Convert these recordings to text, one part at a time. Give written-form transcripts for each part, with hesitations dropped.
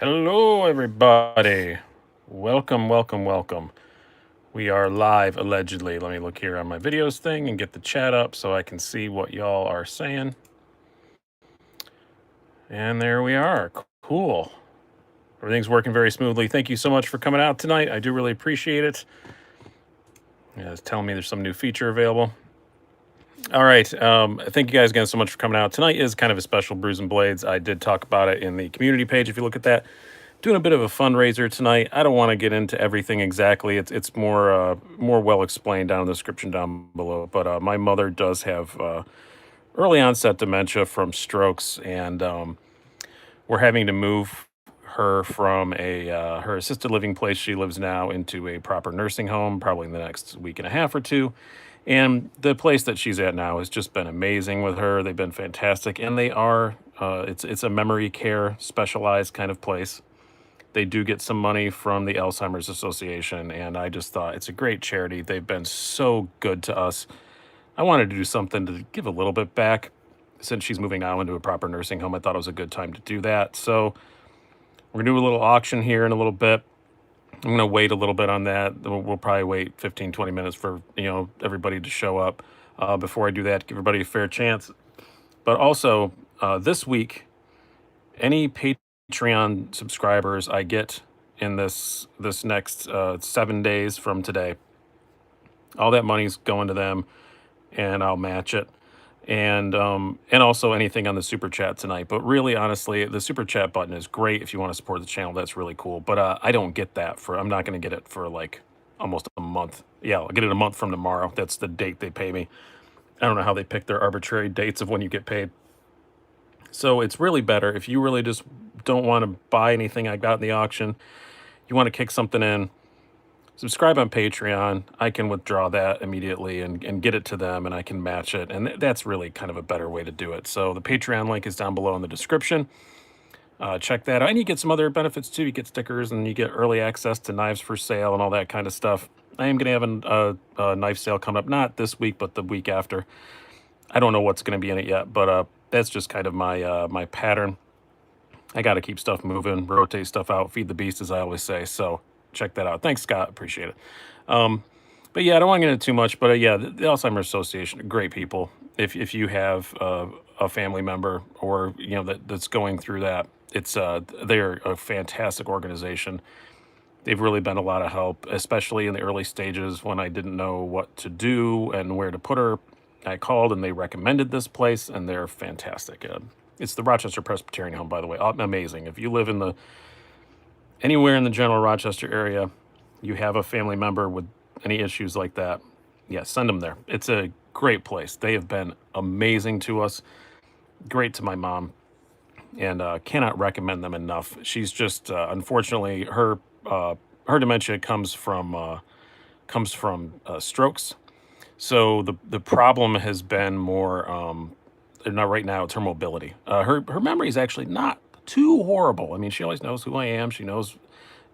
Hello, everybody. Welcome, welcome, welcome. We are live allegedly. Let me look here on my videos thing and get the chat up so I can see what y'all are saying. And there we are. Cool. Everything's working very smoothly. Thank you so much for coming out tonight. I do really appreciate it. Yeah, it's telling me there's some new feature available. All right. Thank you guys again so much for coming out. Tonight is kind of a special Brews and Blades. I did talk about it in the community page if you look at that. Doing a bit of a fundraiser tonight. I don't want to get into everything exactly. It's more well explained down in the description down below. But my mother does have early onset dementia from strokes, and we're having to move her from a her assisted living place she lives now into a proper nursing home, probably in the next week and a half or two. And the place that she's at now has just been amazing with her. They've been fantastic, and they are it's a memory care specialized kind of place. They do get some money from the Alzheimer's Association, and I just thought it's a great charity. They've been so good to us. I wanted to do something to give a little bit back since she's moving now into a proper nursing home. I thought it was a good time to do that. So we're gonna do a little auction here in a little bit. I'm gonna wait a little bit on that. We'll probably wait 15, 20 minutes for everybody to show up before I do that. Give everybody a fair chance. But also this week, any Patreon subscribers I get in this next 7 days from today, all that money's going to them, and I'll match it. And also anything on the super chat tonight. But really, honestly, the super chat button is great if you want to support the channel. That's really cool. But I don't get that for. I'm not going to get it for like almost a month. Yeah, I'll get it a month from tomorrow. That's the date they pay me. I don't know how they pick their arbitrary dates of when you get paid. So it's really better if you really just don't want to buy anything I got in the auction. You want to kick something in, subscribe on Patreon. I can withdraw that immediately and get it to them, and I can match it. And that's really kind of a better way to do it. So the Patreon link is down below in the description. Check that out. And you get some other benefits too. You get stickers, and you get early access to knives for sale and all that kind of stuff. I am going to have a knife sale coming up, not this week, but the week after. I don't know what's going to be in it yet, but that's just kind of my pattern. I got to keep stuff moving, rotate stuff out, feed the beast, as I always say. So check that out. Thanks, Scott. Appreciate it. But yeah, I don't want to get into too much. But yeah, the Alzheimer's Association, great people. If you have a family member or that's going through that, they're a fantastic organization. They've really been a lot of help, especially in the early stages when I didn't know what to do and where to put her. I called and they recommended this place, and they're fantastic. It's the Rochester Presbyterian Home, by the way. Amazing. If you live anywhere in the general Rochester area, you have a family member with any issues like that, yeah, send them there. It's a great place. They have been amazing to us, great to my mom, and cannot recommend them enough. She's just unfortunately her dementia comes from strokes. So the problem has been more not right now. It's her mobility. Her memory is actually not too horrible. I mean, she always knows who I am. She knows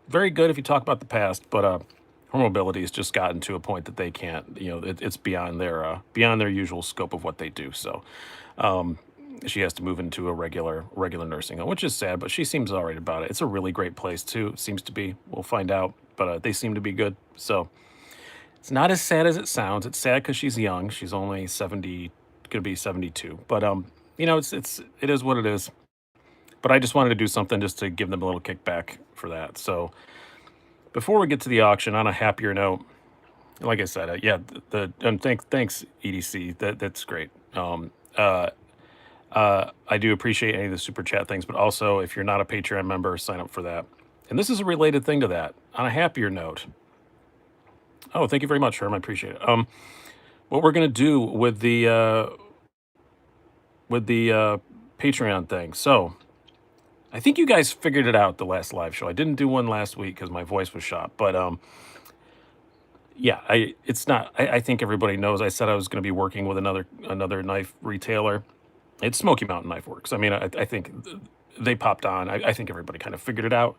very good if you talk about the past, but her mobility has just gotten to a point that they can't. It's beyond their usual scope of what they do. So she has to move into a regular nursing home, which is sad. But she seems all right about it. It's a really great place too. It seems to be. We'll find out, but they seem to be good. So it's not as sad as it sounds. It's sad because she's young. She's only 70, gonna be 72. But it is what it is. But I just wanted to do something just to give them a little kickback for that. So before we get to the auction, on a happier note, like I said, yeah, and thanks EDC. That's great. I do appreciate any of the super chat things, but also if you're not a Patreon member, sign up for that. And this is a related thing to that. On a happier note. Oh, thank you very much, Herm. I appreciate it. What we're gonna do with the Patreon thing. So I think you guys figured it out the last live show. I didn't do one last week because my voice was shot, but yeah, it's not. I think everybody knows. I said I was going to be working with another knife retailer. It's Smoky Mountain Knife Works. I mean, I think they popped on. I think everybody kind of figured it out.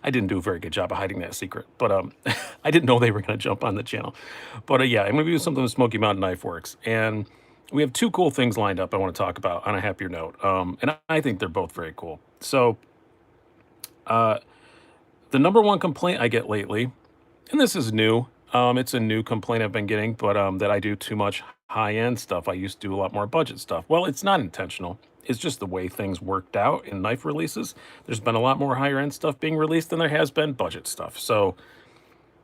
I didn't do a very good job of hiding that secret, but I didn't know they were going to jump on the channel. But yeah, I'm going to do something with Smoky Mountain Knife Works, and we have two cool things lined up I want to talk about on a happier note. And I think they're both very cool. So Uh, the number one complaint I get lately, and this is new. It's a new complaint I've been getting, but that I do too much high end stuff. I used to do a lot more budget stuff. Well, it's not intentional. It's just the way things worked out in knife releases. There's been a lot more higher end stuff being released than there has been budget stuff. So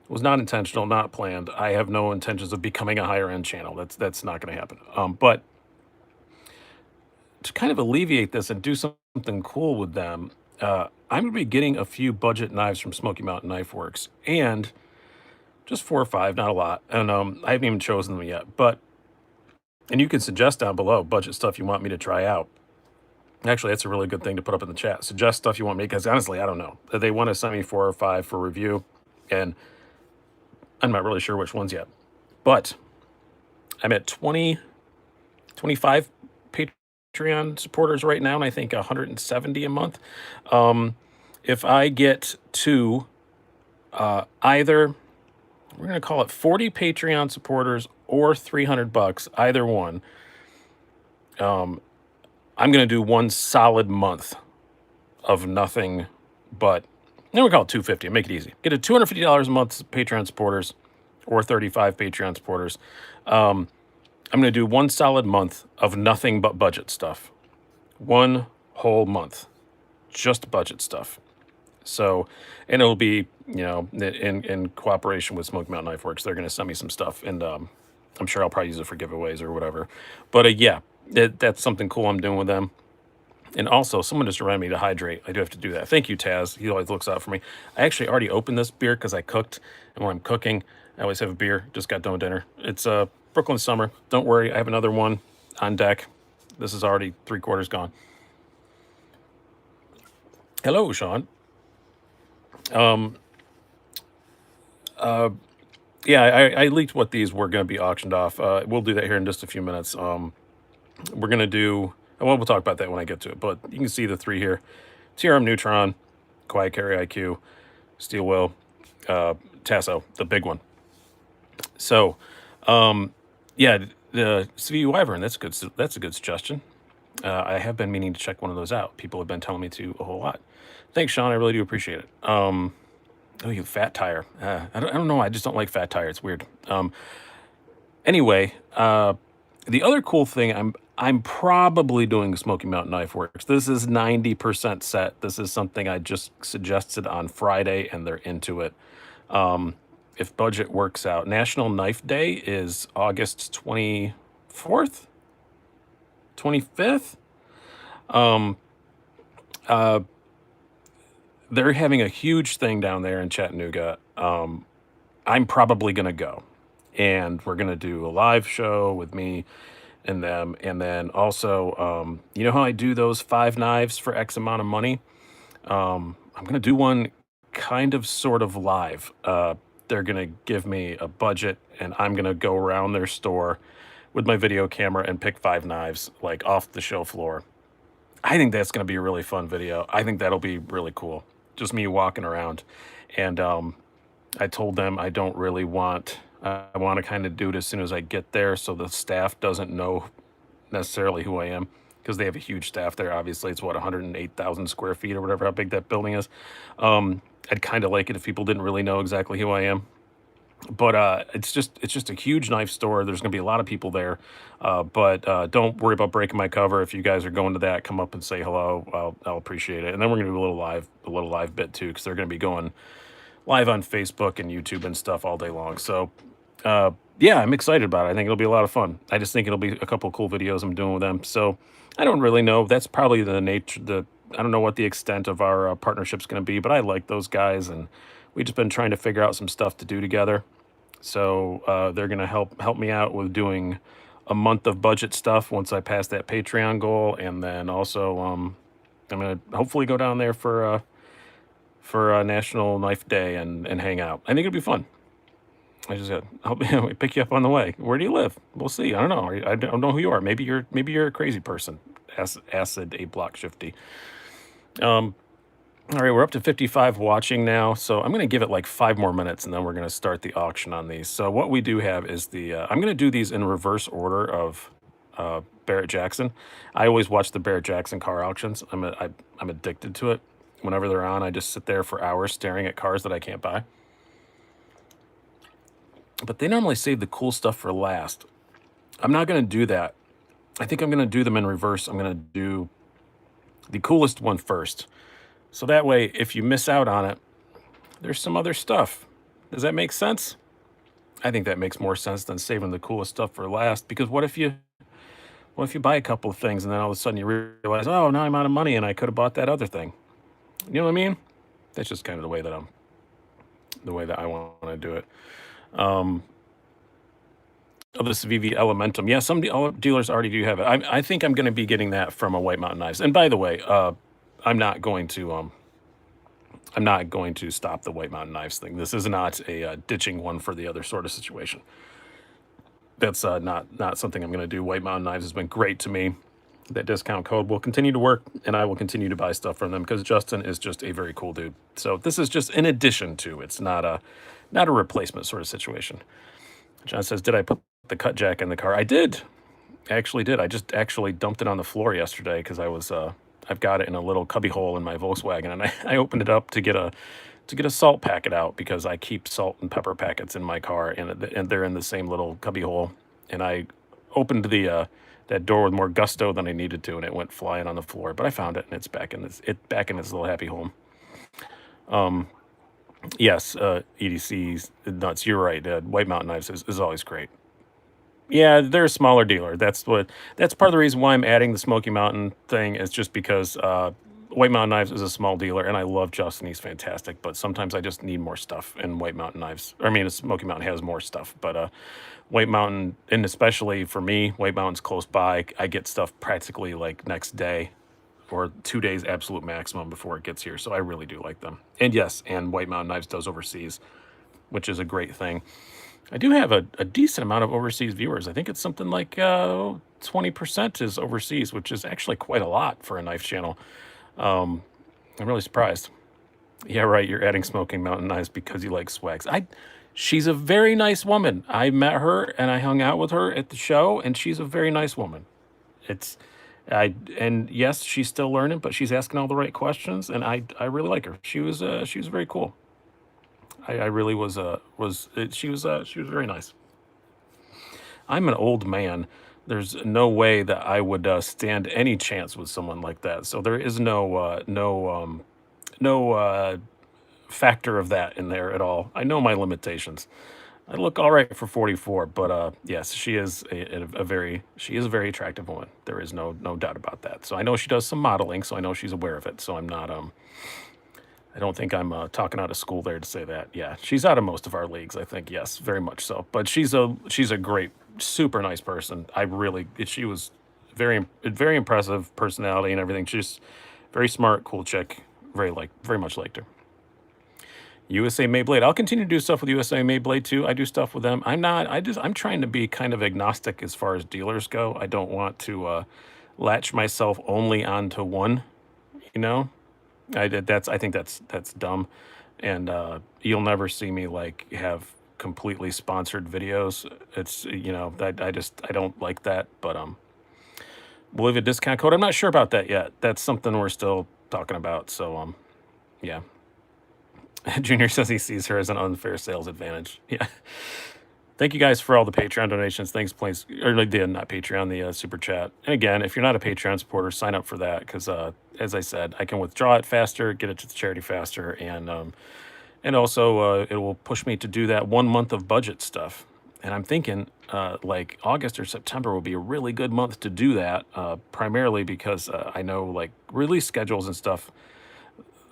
it was not intentional, not planned. I have no intentions of becoming a higher end channel. That's not going to happen. But to kind of alleviate this and do something cool with them, I'm going to be getting a few budget knives from Smoky Mountain Knife Works, and just 4 or 5, not a lot. And I haven't even chosen them yet. But and you can suggest down below budget stuff you want me to try out. Actually, that's a really good thing to put up in the chat. Suggest stuff you want me, because honestly, I don't know. They want to send me 4 or 5 for review, and I'm not really sure which ones yet. But I'm at 25 Patreon supporters right now, and I think 170 a month. If I get to either, we're going to call it 40 Patreon supporters or $300, either one, I'm going to do one solid month of nothing but, then we call it 250, make it easy. Get a $250 a month Patreon supporters or 35 Patreon supporters. I'm going to do one solid month of nothing but budget stuff. One whole month, just budget stuff. So, and it'll be, in cooperation with Smoky Mountain Knife Works. They're going to send me some stuff, and I'm sure I'll probably use it for giveaways or whatever. But yeah, that's something cool I'm doing with them. And also, someone just reminded me to hydrate. I do have to do that. Thank you, Taz. He always looks out for me. I actually already opened this beer because I cooked, and when I'm cooking, I always have a beer. Just got done with dinner. It's Brooklyn Summer. Don't worry, I have another one on deck. This is already 3/4 gone. Hello, Sean. Yeah, I leaked what these were going to be auctioned off. We'll do that here in just a few minutes. We're going to do, well, we'll talk about that when I get to it, but you can see the 3 here. TRM Neutron, Quiet Carry IQ, Steel Will, Tasso, the big one. So, yeah, the CV Wyvern, that's a good suggestion. I have been meaning to check one of those out. People have been telling me to a whole lot. Thanks, Sean. I really do appreciate it. Oh, you fat tire. I don't know. I just don't like fat tire. It's weird. Anyway, the other cool thing I'm probably doing Smoky Mountain Knife Works. This is 90% set. This is something I just suggested on Friday, and they're into it. If budget works out, National Knife Day is August 24th, 25th. They're having a huge thing down there in Chattanooga. I'm probably going to go, and we're going to do a live show with me and them. And then also, you know how I do those 5 knives for X amount of money? I'm going to do one kind of sort of live. They're going to give me a budget, and I'm going to go around their store with my video camera and pick 5 knives, like off the show floor. I think that's going to be a really fun video. I think that'll be really cool. Just me walking around. And I told them I don't really want, I want to kind of do it as soon as I get there, so the staff doesn't know necessarily who I am, because they have a huge staff there. Obviously, it's what, 108,000 square feet or whatever, how big that building is. I'd kind of like it if people didn't really know exactly who I am. But it's just a huge knife store. There's going to be a lot of people there. But don't worry about breaking my cover. If you guys are going to that, come up and say hello. I'll appreciate it. And then we're going to do a little live bit too, because they're going to be going live on Facebook and YouTube and stuff all day long. So yeah, I'm excited about it. I think it'll be a lot of fun. I just think it'll be a couple of cool videos I'm doing with them. So I don't really know. That's probably the nature. I don't know what the extent of our partnership's going to be, but I like those guys, and we've just been trying to figure out some stuff to do together. So they're going to help me out with doing a month of budget stuff once I pass that Patreon goal, and then also I'm going to hopefully go down there for National Knife Day and hang out. I think it'll be fun. I just I'll pick you up on the way. Where do you live? We'll see. I don't know. I don't know who you are. Maybe you're a crazy person. Acid A Block Shifty. All right, we're up to 55 watching now, so I'm going to give it like 5 more minutes, and then we're going to start the auction on these. So what we do have is I'm going to do these in reverse order of Barrett Jackson. I always watch the Barrett Jackson car auctions. I'm addicted to it. Whenever they're on, I just sit there for hours staring at cars that I can't buy. But they normally save the cool stuff for last. I'm not going to do that. I think I'm going to do them in reverse. I'm going to do the coolest one first. So that way, if you miss out on it, there's some other stuff. Does that make sense? I think that makes more sense than saving the coolest stuff for last. Because what if you buy a couple of things and then all of a sudden you realize, oh, now I'm out of money and I could have bought that other thing. You know what I mean? That's just kind of the way that I want to do it. Oh, this VV Elementum. Yeah, some dealers already do have it. I think I'm going to be getting that from a White Mountain Knives. And by the way, I'm not going to stop the White Mountain Knives thing. This is not a ditching one for the other sort of situation. That's not something I'm going to do. White Mountain Knives has been great to me. That discount code will continue to work, and I will continue to buy stuff from them because Justin is just a very cool dude. So this is just in addition to. It's not a replacement sort of situation. John says, "Did I put the cut jack in the car?" I did. I actually did. I just actually dumped it on the floor yesterday because I've got it in a little cubby hole in my Volkswagen, and I opened it up to get a salt packet out because I keep salt and pepper packets in my car, and they're in the same little cubby hole. And I opened that door with more gusto than I needed to, and it went flying on the floor. But I found it, and it's back in its little happy home. Yes, EDC's nuts. You're right. White Mountain Knives is always great. Yeah, they're a smaller dealer. That's part of the reason why I'm adding the Smoky Mountain thing is just because White Mountain Knives is a small dealer, and I love Justin. He's fantastic, but sometimes I just need more stuff, and White Mountain Knives. I mean, Smoky Mountain has more stuff, but White Mountain, and especially for me, White Mountain's close by. I get stuff practically like next day or 2 days absolute maximum before it gets here. So I really do like them. And yes, and White Mountain Knives does overseas, which is a great thing. I do have a decent amount of overseas viewers. I think it's something like 20% is overseas, which is actually quite a lot for a knife channel. I'm really surprised. Yeah, right. You're adding Smoking Mountain Knives because you like swags. She's a very nice woman. I met her and I hung out with her at the show, and she's a very nice woman. It's and yes, she's still learning, but she's asking all the right questions, and I really like her. She was very cool. I really she was very nice. I'm an old man. There's no way that I would stand any chance with someone like that. So there is no factor of that in there at all. I know my limitations. I look all right for 44, but yes, she is a very attractive woman. There is no doubt about that. So I know she does some modeling, so I know she's aware of it. So I'm not I don't think I'm talking out of school there to say that. Yeah, she's out of most of our leagues, I think. Yes, very much so. But she's a great, super nice person. She was very impressive personality and everything. She's very smart, cool chick. Very much liked her. USA Made Blade. I'll continue to do stuff with USA Made Blade too. I do stuff with them. I'm trying to be kind of agnostic as far as dealers go. I don't want to latch myself only onto one, you know? I think that's dumb, and you'll never see me like have completely sponsored videos. It's I don't like that, but we'll leave a discount code. I'm not sure about that yet. That's something we're still talking about. So yeah. Junior says he sees her as an unfair sales advantage. Yeah. Thank you guys for all the Patreon donations. Thanks, please. Or like not Patreon, the super chat. And again, if you're not a Patreon supporter, sign up for that because, as I said, I can withdraw it faster, get it to the charity faster, and also it will push me to do that 1 month of budget stuff. And I'm thinking like August or September will be a really good month to do that, primarily because I know like release schedules and stuff.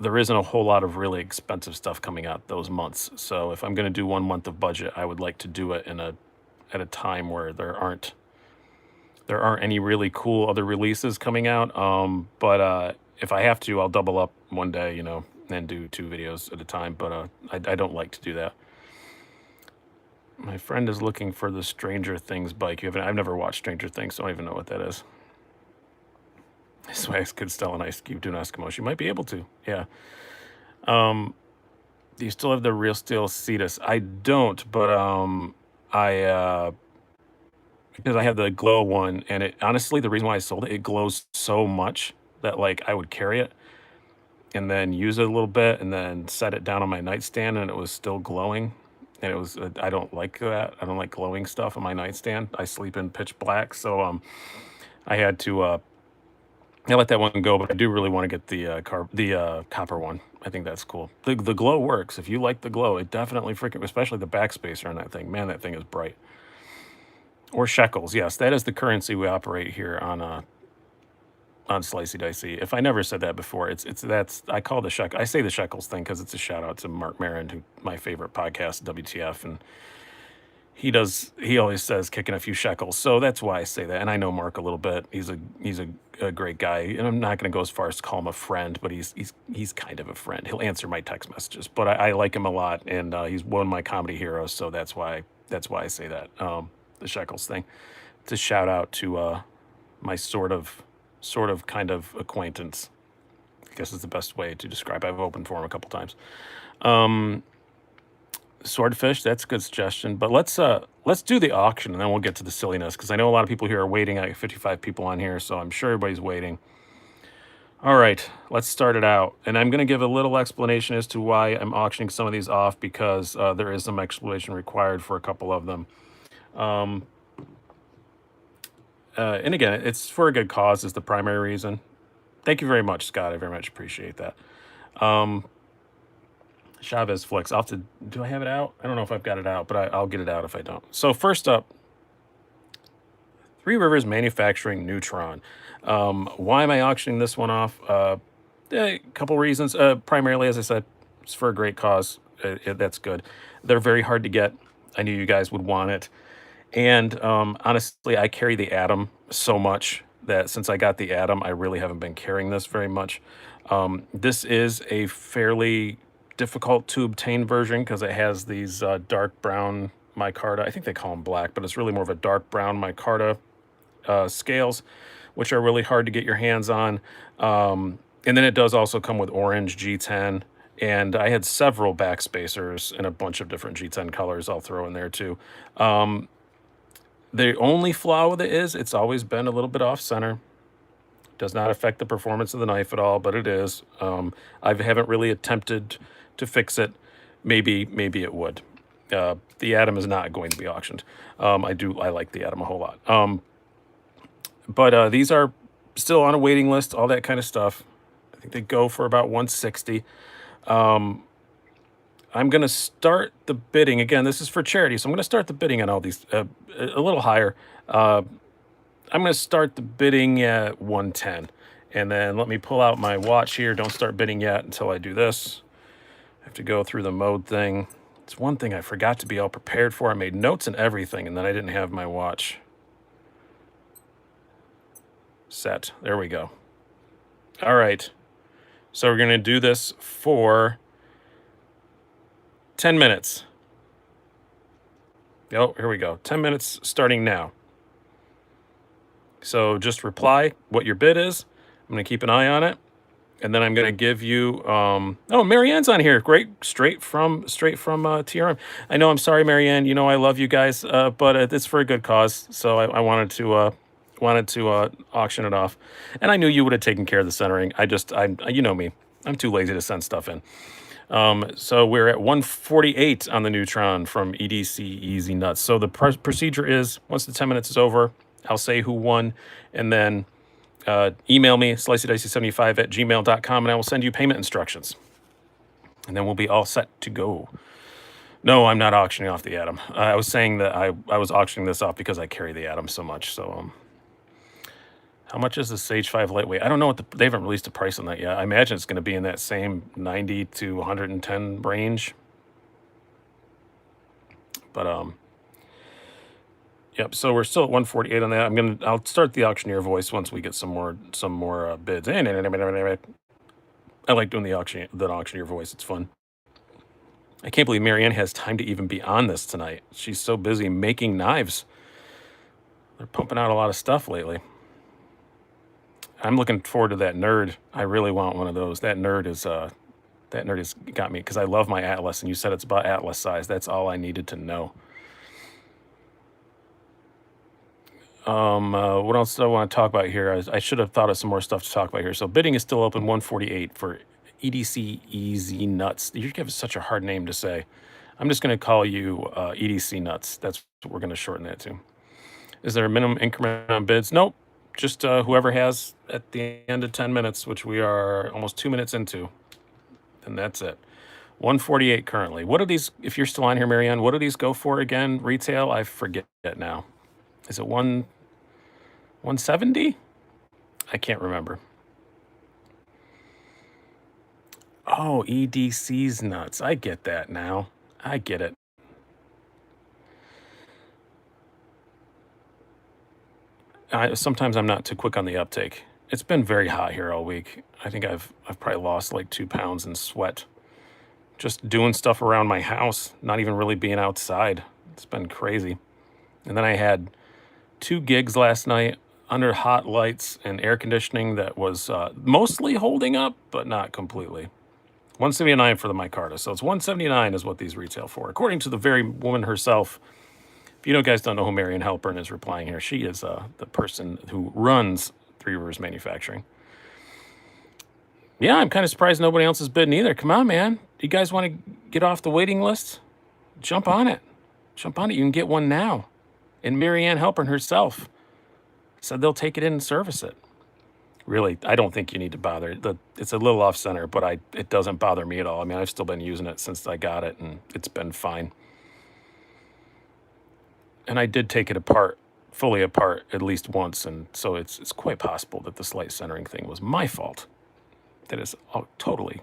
There isn't a whole lot of really expensive stuff coming out those months. So if I'm going to do 1 month of budget, I would like to do it at a time where there aren't any really cool other releases coming out. But if I have to, I'll double up one day, and do 2 videos at a time. But I don't like to do that. My friend is looking for the Stranger Things bike. I've never watched Stranger Things, so I don't even know what that is. Swags could sell an ice cube to an Eskimo. She might be able to. Yeah. Do you still have the Real Steel Cetus? I don't, but because I have the glow one, and it honestly the reason why I sold it glows so much that like I would carry it. and then use it a little bit and then set it down on my nightstand and it was still glowing. And it was, I don't like that. I don't like glowing stuff on my nightstand. I sleep in pitch black. So I had to I let that one go, but I do really want to get the copper one. I think that's cool. The glow works. If you like the glow, it definitely freaking, especially the backspacer on that thing. Man, that thing is bright. Or shekels. Yes, that is the currency we operate here on Slicey Dicey. If I never said that before, it's that's I call the shekel. I say the shekels thing because it's a shout out to Mark Maron, who my favorite podcast, WTF, and he always says kicking a few shekels. So that's why I say that. And I know Mark a little bit. He's a great guy. And I'm not gonna go as far as to call him a friend, but he's kind of a friend. He'll answer my text messages. But I like him a lot, and he's one of my comedy heroes, so that's why I say that. The shekels thing. To shout out to my sort of kind of acquaintance. I guess is the best way to describe. I've opened for him a couple times. Swordfish, that's a good suggestion. But let's do the auction and then we'll get to the silliness because I know a lot of people here are waiting. I got 55 people on here, so I'm sure everybody's waiting. All right, let's start it out. And I'm going to give a little explanation as to why I'm auctioning some of these off because there is some explanation required for a couple of them. And again, it's for a good cause is the primary reason. Thank you very much, Scott. I very much appreciate that. Chavez Flicks. I'll have to, do I have it out? I don't know if I've got it out, but I'll get it out if I don't. So first up, Three Rivers Manufacturing Neutron. Why am I auctioning this one off? A couple reasons. Primarily, as I said, it's for a great cause. That's good. They're very hard to get. I knew you guys would want it. And honestly, I carry the Atom so much that since I got the Atom, I really haven't been carrying this very much. This is a fairly difficult to obtain version because it has these dark brown micarta. I think they call them black, but it's really more of a dark brown micarta scales, which are really hard to get your hands on. And then it does also come with orange G10. And I had several backspacers in a bunch of different G10 colors I'll throw in there too. The only flaw with it is it's always been a little bit off center. Does not affect the performance of the knife at all, but it is. I haven't really attempted to fix it. Maybe it would. The Atom is not going to be auctioned. I like the Atom a whole lot. But these are still on a waiting list, all that kind of stuff. I think they go for about 160. I'm going to start the bidding. Again, this is for charity, so I'm going to start the bidding on all these a little higher. I'm going to start the bidding at 110. And then let me pull out my watch here. Don't start bidding yet until I do this. I have to go through the mode thing. It's one thing I forgot to be all prepared for. I made notes and everything, and then I didn't have my watch set. There we go. All right. So we're going to do this for 10 minutes. Oh, here we go. 10 minutes starting now. So just reply what your bid is. I'm going to keep an eye on it. And then I'm going to give you, oh, Marianne's on here. Great. Straight from TRM. I know, I'm sorry, Marianne. You know, I love you guys, but it's for a good cause. So I wanted to auction it off. And I knew you would have taken care of the centering. You know me. I'm too lazy to send stuff in. So we're at 148 on the Neutron from EDC Easy Nuts. So the procedure is once the 10 minutes is over, I'll say who won, and then email me, sliceydicy75@gmail.com, and I will send you payment instructions. And then we'll be all set to go. No, I'm not auctioning off the Atom. I was saying that I was auctioning this off because I carry the Atom so much. So how much is the Sage 5 Lightweight? I don't know they haven't released a price on that yet. I imagine it's going to be in that same 90 to 110 range. But yep. So we're still at 148 on that. I'll start the auctioneer voice once we get some more bids. I like doing the auctioneer voice. It's fun. I can't believe Marianne has time to even be on this tonight. She's so busy making knives. They're pumping out a lot of stuff lately. I'm looking forward to that nerd. I really want one of those. That nerd has got me because I love my Atlas, and you said it's about Atlas size. That's all I needed to know. What else do I want to talk about here? I should have thought of some more stuff to talk about here. So bidding is still open, 148 for EDC Easy Nuts. You give such a hard name to say. I'm just going to call you EDC Nuts. That's what we're going to shorten that to. Is there a minimum increment on bids? Nope. Just whoever has at the end of 10 minutes, which we are almost 2 minutes into. And that's it. 148 currently. What do these, if you're still on here, Marianne, what do these go for again? Retail? I forget it now. Is it 170? I can't remember. Oh, EDC's nuts. I get that now. I get it. Sometimes I'm not too quick on the uptake. It's been very hot here all week. I think I've probably lost like 2 pounds in sweat. Just doing stuff around my house, not even really being outside. It's been crazy. And then I had 2 gigs last night under hot lights and air conditioning that was mostly holding up, but not completely. 179 for the micarta. So it's 179 is what these retail for, according to the very woman herself. If you guys don't know who Marion Halpern is replying here, she is the person who runs Three Rivers Manufacturing. Yeah, I'm kind of surprised nobody else is bidding either. Come on, man. Do you guys want to get off the waiting list? Jump on it. Jump on it. You can get one now. And Marianne Halpern herself said they'll take it in and service it. Really, I don't think you need to bother. It's a little off center, but it doesn't bother me at all. I mean, I've still been using it since I got it, and it's been fine. And I did take it apart, fully apart, at least once, and so it's quite possible that the slight centering thing was my fault. That is totally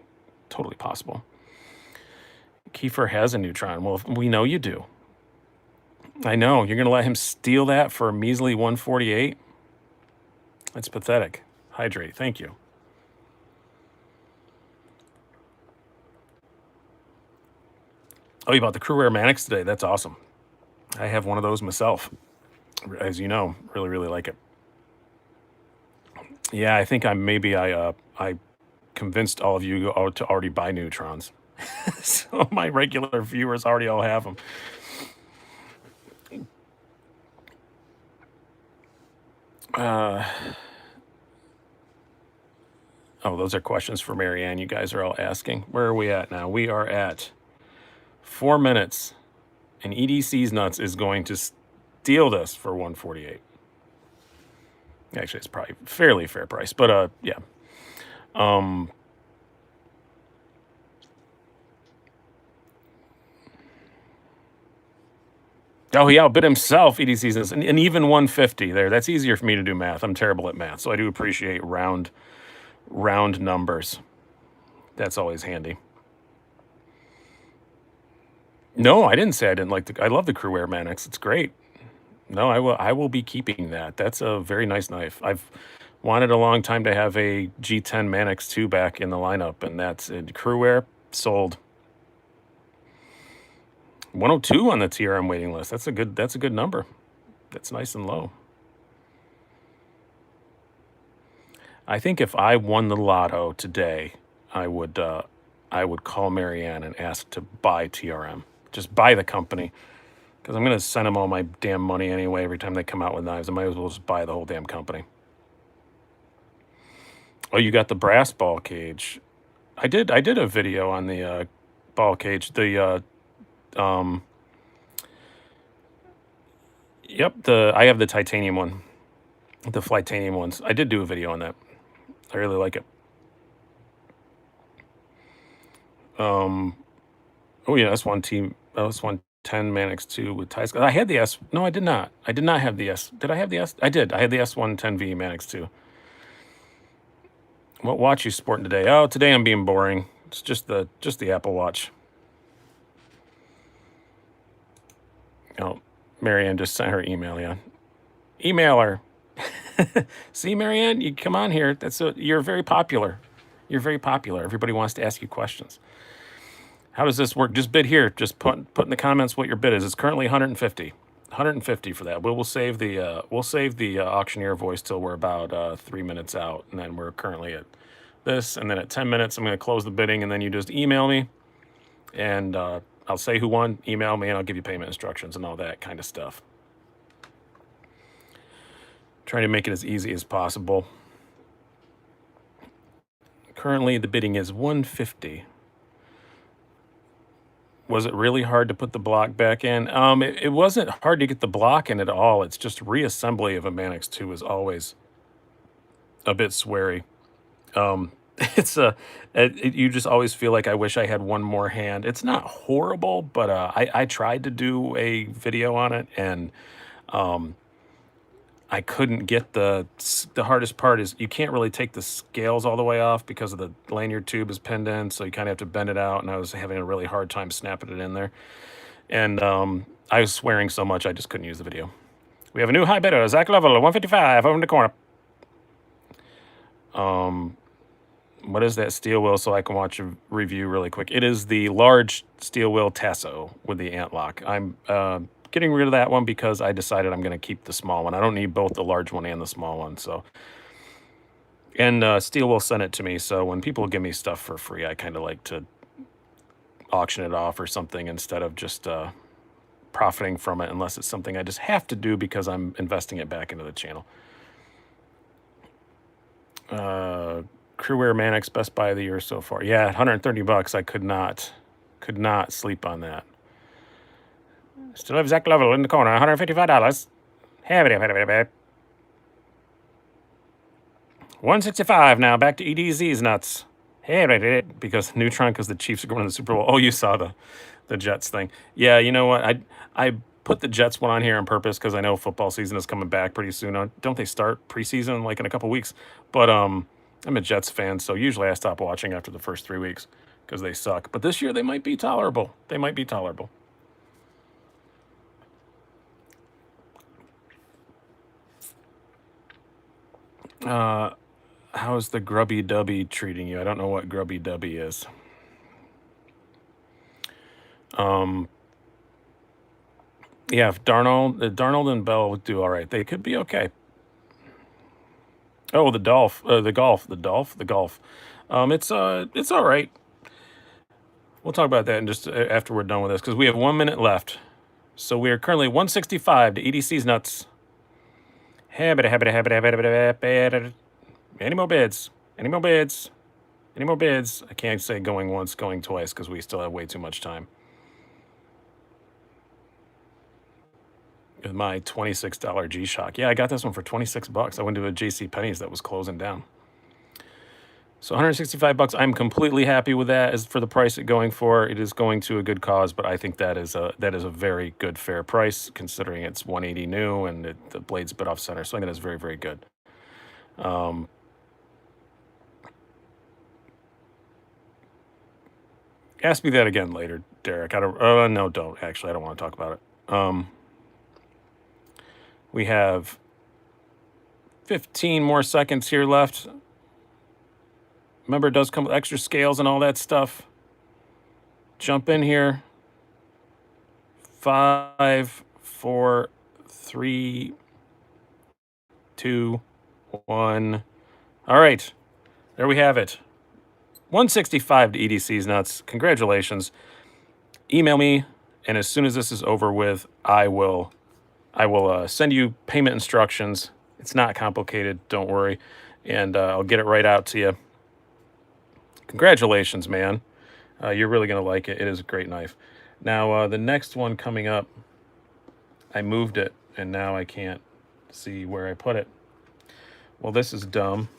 possible. Kiefer has a Neutron. Well, we know you do. I know. You're going to let him steal that for a measly 148? That's pathetic. Hydrate. Thank you. Oh, you bought the Crew Air Mannix today. That's awesome. I have one of those myself. As you know, really like it. Yeah, I think I convinced all of you to already buy Neutrons. So my regular viewers already all have them. Oh, those are questions for Marianne. You guys are all asking. Where are we at now? We are at 4 minutes, and EDC's nuts is going to steal this for 148. Actually, it's probably fairly fair price, but yeah. Oh, he outbid himself, EDC's, and even 150 there. That's easier for me to do math. I'm terrible at math, so I do appreciate round numbers. That's always handy. No, I didn't say I didn't like I love the Crew Air Mannix. It's great. No, I will be keeping that. That's a very nice knife. I've wanted a long time to have a G10 Mannix 2 back in the lineup, and that's it. Crew Air sold. 102 on the TRM waiting list. That's a good number. That's nice and low. I think if I won the lotto today, I would call Marianne and ask to buy TRM. Just buy the company, because I'm going to send them all my damn money anyway every time they come out with knives. I might as well just buy the whole damn company. Oh, you got the brass ball cage. I did a video on the ball cage. Yep, I have the titanium one, the Flightanium ones. I did do a video on that. I really like it. Oh yeah, S110 Mannix 2 with ties. I had the S. No, I did not. I did not have the S. Did I have the S? I did. I had the S110V Mannix 2. What watch you sporting today? Oh, today I'm being boring. It's just the Apple Watch. Oh, Marianne just sent her email. Yeah, email her. See, Marianne, you come on here. You're very popular. You're very popular. Everybody wants to ask you questions. How does this work? Just bid here. Just put in the comments what your bid is. It's currently 150. 150 for that. We'll save the auctioneer voice till we're about 3 minutes out, and then we're currently at this. And then at 10 minutes, I'm going to close the bidding, and then you just email me, and I'll say who won. Email me, and I'll give you payment instructions and all that kind of stuff. Trying to make it as easy as possible. Currently, the bidding is 150. Was it really hard to put the block back in? It wasn't hard to get the block in at all. It's just reassembly of a Mannix 2 is always a bit sweary. Um, it's you just always feel like I wish I had one more hand. It's not horrible, but I tried to do a video on it, and um, I couldn't get the hardest part is you can't really take the scales all the way off because of the lanyard tube is pinned in, so you kind of have to bend it out, and I was having a really hard time snapping it in there. And I was swearing so much I just couldn't use the video. We have a new high bidder, Zach Level, 155 over in the corner. What is that steel wheel so I can watch a review really quick? It is the large steel wheel Tasso with the ant lock. I'm getting rid of that one because I decided I'm going to keep the small one. I don't need both the large one and the small one. So, and Steel will send it to me. So when people give me stuff for free, I kind of like to auction it off or something instead of just profiting from it, unless it's something I just have to do because I'm investing it back into the channel. Crewwear Mannix best buy of the year so far. Yeah, $130. I could not sleep on that. Still have Zach Level in the corner, $155. Have it. 165 now. Back to EDZ's nuts. Because Neutron, because the Chiefs are going to the Super Bowl. Oh, you saw the Jets thing. Yeah, you know what? I put the Jets one on here on purpose because I know football season is coming back pretty soon. Don't they start preseason like in a couple weeks? But I'm a Jets fan, so usually I stop watching after the first 3 weeks because they suck. But this year they might be tolerable. How's the Grubby Dubby treating you? I don't know what Grubby Dubby is. Yeah, if Darnold and Bell would do all right. They could be okay. Oh, the golf. It's all right. We'll talk about that in just after we're done with this because we have 1 minute left. So we are currently 165 to EDC's nuts. Any more bids? I can't say going once, going twice because we still have way too much time. With my $26 G-Shock. Yeah, I got this one for $26. I went to a JCPenney's that was closing down. So $165. I'm completely happy with that. As for the price it's going for, it is going to a good cause, but I think that is a very good fair price considering it's 180 new and the blade's a bit off center. So I think that is very, very good. Ask me that again later, Derek. No, don't. Actually, I don't want to talk about it. We have 15 more seconds here left. Remember, it does come with extra scales and all that stuff. Jump in here. 5, 4, 3, 2, 1. All right. There we have it. 165 to EDC's nuts. Congratulations. Email me, and as soon as this is over with, I will send you payment instructions. It's not complicated, don't worry, and I'll get it right out to you. Congratulations, man. You're really going to like it. It is a great knife. Now, the next one coming up, I moved it, and now I can't see where I put it. Well, this is dumb.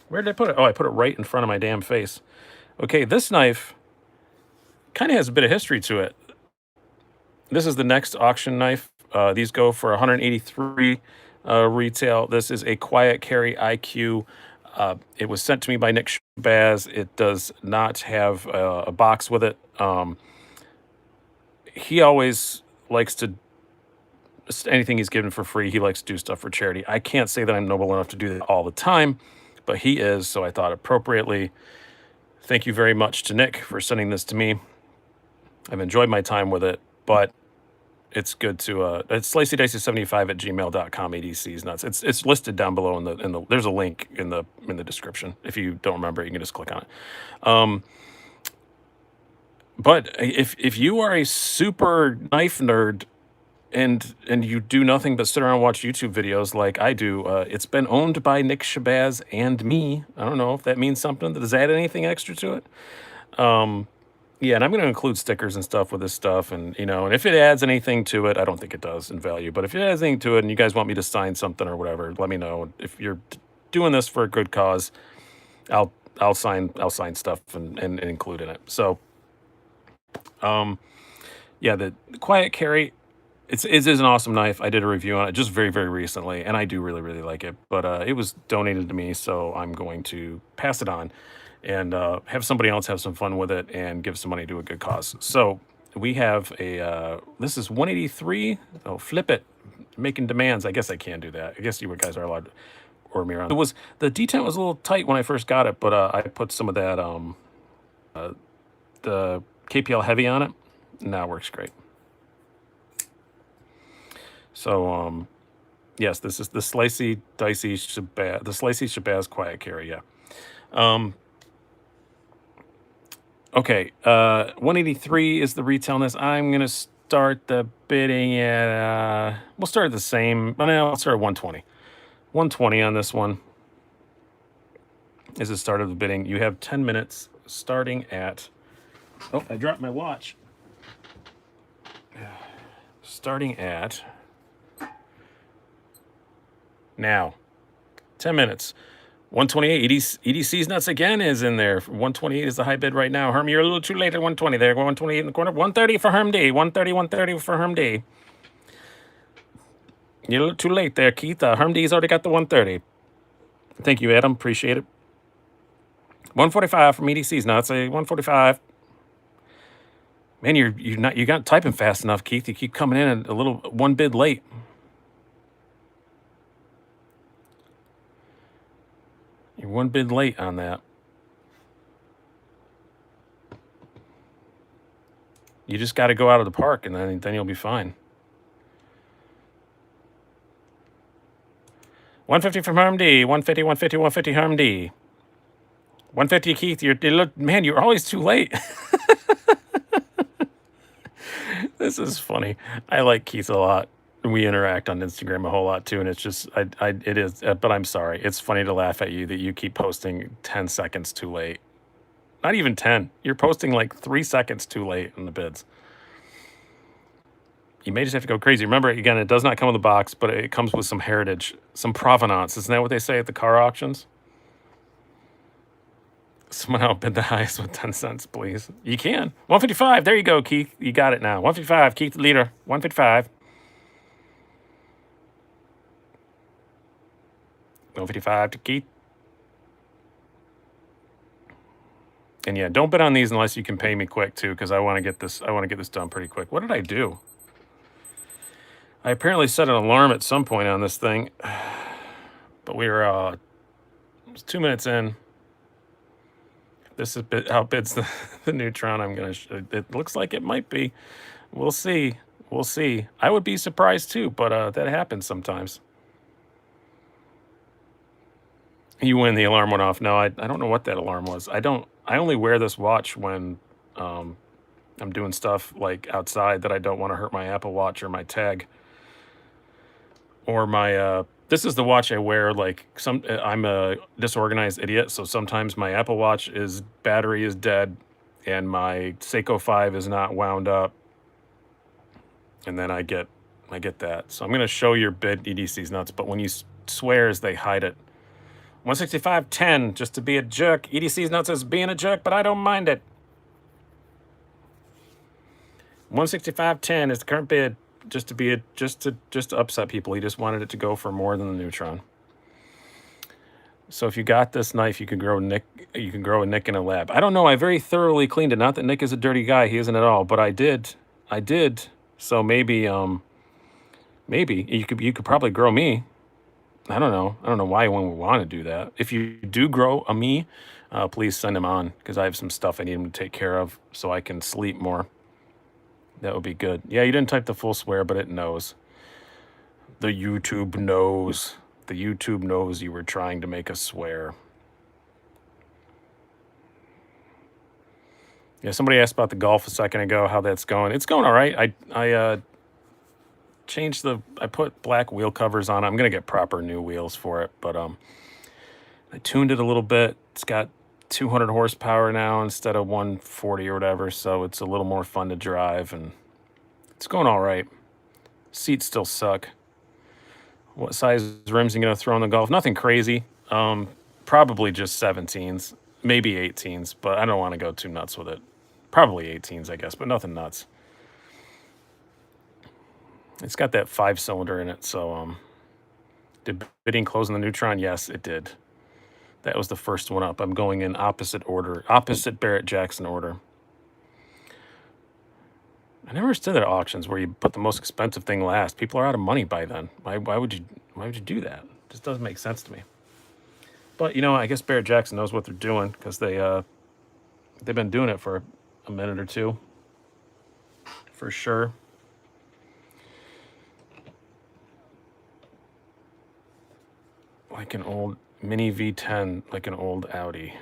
Where did I put it? Oh, I put it right in front of my damn face. Okay, this knife kind of has a bit of history to it. This is the next auction knife. These go for $183 retail. This is a Quiet Carry IQ. It was sent to me by Nick Shabazz. It does not have a box with it. He always likes to, anything he's given for free, he likes to do stuff for charity. I can't say that I'm noble enough to do that all the time, but he is, so I thought appropriately. Thank you very much to Nick for sending this to me. I've enjoyed my time with it, but it's good to it's sliceydice75@gmail.com. EDC's nuts. It's listed down below in the there's a link in the description. If you don't remember it, you can just click on it. But if you are a super knife nerd and you do nothing but sit around and watch YouTube videos like I do, it's been owned by Nick Shabazz and me. I don't know if that means something. Does that add anything extra to it? Yeah, and I'm going to include stickers and stuff with this stuff, and and if it adds anything to it, I don't think it does in value, but if it adds anything to it, and you guys want me to sign something or whatever, let me know. If you're doing this for a good cause, I'll I'll sign stuff and include in it. So, yeah, the Quiet Carry, it is an awesome knife. I did a review on it just very, very recently, and I do really, really like it. But it was donated to me, so I'm going to pass it on and have somebody else have some fun with it and give some money to a good cause. So we have this is 183. Oh, flip it, making demands. I guess I can do that. I guess you guys are allowed to order me around. The detent was a little tight when I first got it, but I put some of that the KPL heavy on it. Now it works great. So, yes, this is the Slicey Dicey Shabazz, the Slicey Shabazz Quiet Carry, yeah. Okay, 183 is the retail on this. I'm going to start the bidding at, we'll start at the same, no, I'll start at 120. 120 on this one is the start of the bidding. You have 10 minutes starting at, oh, I dropped my watch. Starting at, now, 10 minutes. 128, EDC's nuts again is in there. 128 is the high bid right now. Herm, you're a little too late at 120 there. 128 in the corner. 130 for Herm D. 130 for Herm D. You're a little too late there, Keith. Herm D's already got the 130. Thank you, Adam. Appreciate it. 145 from EDC's nuts. 145. Man, you're not typing fast enough, Keith. You keep coming in a little one bid late. You're one bid late on that. You just got to go out of the park, and then you'll be fine. 150 from Herm D. 150, 150, 150 Herm D. 150 Keith. You're always too late. This is funny. I like Keith a lot. We interact on Instagram a whole lot too, and it's just it is. But I'm sorry. It's funny to laugh at you that you keep posting 10 seconds too late. Not even 10. You're posting like 3 seconds too late in the bids. You may just have to go crazy. Remember, again, it does not come with a box, but it comes with some heritage, some provenance. Isn't that what they say at the car auctions? Someone outbid the highest with 10 cents, please. You can. 155. There you go, Keith. You got it now. 155. Keith, the leader. 155. 155 to Keith. And yeah, don't bid on these unless you can pay me quick too, because I want to get this. I want to get this done pretty quick. What did I do? I apparently set an alarm at some point on this thing, but we were 2 minutes in. This is outbids the Neutron. It looks like it might be. We'll see. We'll see. I would be surprised too, but that happens sometimes. You win. The alarm went off. No, I don't know what that alarm was. I only wear this watch when I'm doing stuff like outside that I don't want to hurt my Apple Watch or my tag. Or my this is the watch I wear. Like I'm a disorganized idiot, so sometimes my Apple Watch battery is dead, and my Seiko 5 is not wound up, and then I get that. So I'm gonna show your bid EDC's nuts, but when you swears they hide it. 165.10 just to be a jerk. EDC's nuts is being a jerk, but I don't mind it. 165.10 is the current bid. Just to upset people. He just wanted it to go for more than the Neutron. So if you got this knife, you can grow a Nick in a lab. I don't know. I very thoroughly cleaned it. Not that Nick is a dirty guy. He isn't at all. But I did. So maybe you could probably grow me. I don't know. I don't know why one would want to do that. If you do grow a me, please send him on, because I have some stuff I need him to take care of so I can sleep more. That would be good. Yeah, you didn't type the full swear, but it knows. The YouTube knows. The YouTube knows you were trying to make us swear. Yeah, somebody asked about the golf a second ago, how that's going. It's going all right. I put black wheel covers on. I'm gonna get proper new wheels for it, but I tuned it a little bit. It's got 200 horsepower now instead of 140 or whatever, so it's a little more fun to drive, and it's going all right. Seats still suck. What size rims are you gonna throw in the Golf? Nothing crazy. Probably just 17s, maybe 18s, but I don't want to go too nuts with it. Probably 18s, I guess, but nothing nuts. It's got that 5-cylinder in it, so did bidding close on the Neutron? Yes, it did. That was the first one up. I'm going in opposite order, opposite Barrett-Jackson order. I never understood at auctions where you put the most expensive thing last. People are out of money by then. Why would you do that? It just doesn't make sense to me. But I guess Barrett-Jackson knows what they're doing because they've been doing it for a minute or two, for sure. Like an old mini V10, like an old Audi.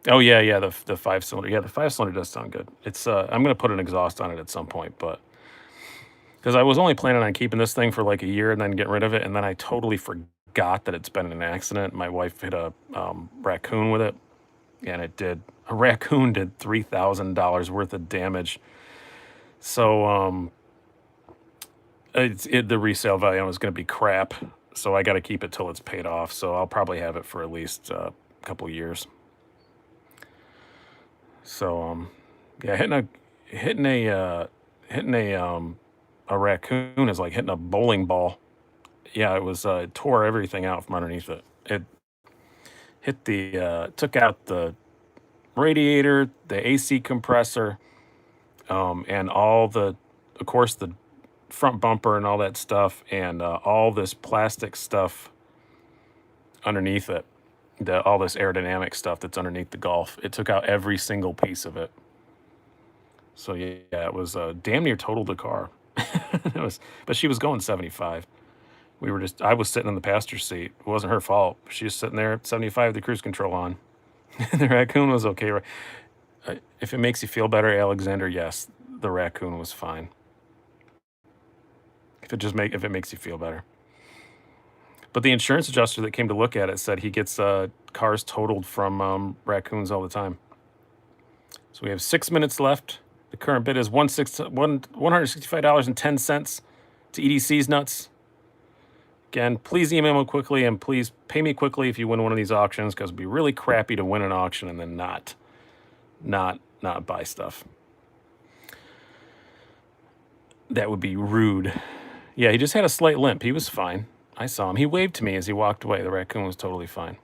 Oh yeah, the 5-cylinder. Yeah, the 5-cylinder does sound good. It's I'm gonna put an exhaust on it at some point, but because I was only planning on keeping this thing for like a year and then getting rid of it, and then I totally forgot that it's been in an accident. My wife hit a raccoon with it, and a raccoon did $3,000 worth of damage. So the resale value was going to be crap. So I got to keep it till it's paid off. So I'll probably have it for at least a couple years. So yeah, hitting a raccoon is like hitting a bowling ball. Yeah, it tore everything out from underneath it. It hit took out the radiator, the AC compressor, and of course, the front bumper and all that stuff, and all this plastic stuff underneath it, all this aerodynamic stuff that's underneath the Golf. It took out every single piece of it. So yeah, it was damn near totaled the car. But she was going 75. I was sitting in the passenger seat. It wasn't her fault. She was sitting there at 75, the cruise control on. The raccoon was okay. If it makes you feel better, Alexander, yes, the raccoon was fine. If it makes you feel better. But the insurance adjuster that came to look at it said he gets cars totaled from raccoons all the time. So we have 6 minutes left. The current bid is $165.10 to EDC's nuts. Again, please email me quickly, and please pay me quickly if you win one of these auctions, because it'd be really crappy to win an auction and then not buy stuff. That would be rude. Yeah, he just had a slight limp. He was fine. I saw him. He waved to me as he walked away. The raccoon was totally fine.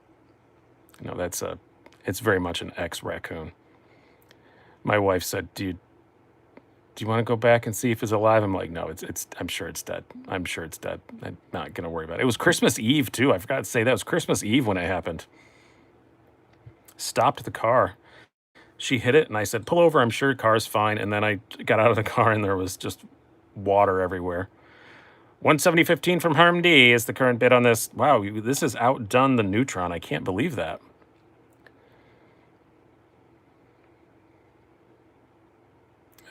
It's very much an ex-raccoon. My wife said, do you want to go back and see if it's alive? I'm like, no, I'm sure it's dead. I'm sure it's dead. I'm not going to worry about it. It was Christmas Eve, too. I forgot to say that. It was Christmas Eve when it happened. Stopped the car. She hit it, and I said, pull over. I'm sure the car's fine. And then I got out of the car, and there was just water everywhere. 170.15 from Harm D is the current bid on this. Wow, this has outdone the Neutron. I can't believe that.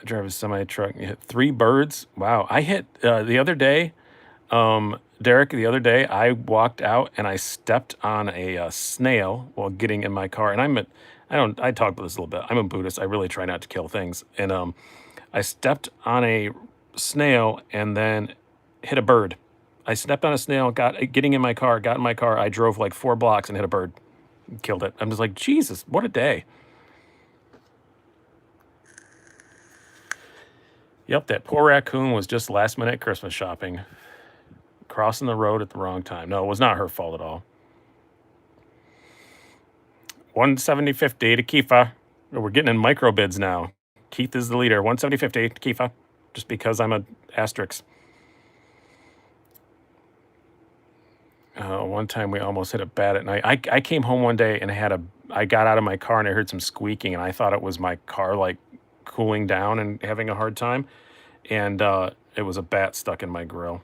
I drive a semi-truck. You hit 3 birds. Wow. I hit the other day, Derek, the other day, I walked out and I stepped on a snail while getting in my car. And I talk about this a little bit. I'm a Buddhist. I really try not to kill things. And I stepped on a snail and then hit a bird. I stepped on a snail, got in my car. I drove like 4 blocks and hit a bird, killed it. I'm just like, Jesus, what a day. Yep, that poor raccoon was just last minute Christmas shopping, crossing the road at the wrong time. No, it was not her fault at all. 170.50 to Kifa. We're getting in micro bids now. Keith is the leader. 170.50 to Kifa, just because I'm a asterisk. One time we almost hit a bat at night. I came home one day and I got out of my car and I heard some squeaking, and I thought it was my car like cooling down and having a hard time. And it was a bat stuck in my grill.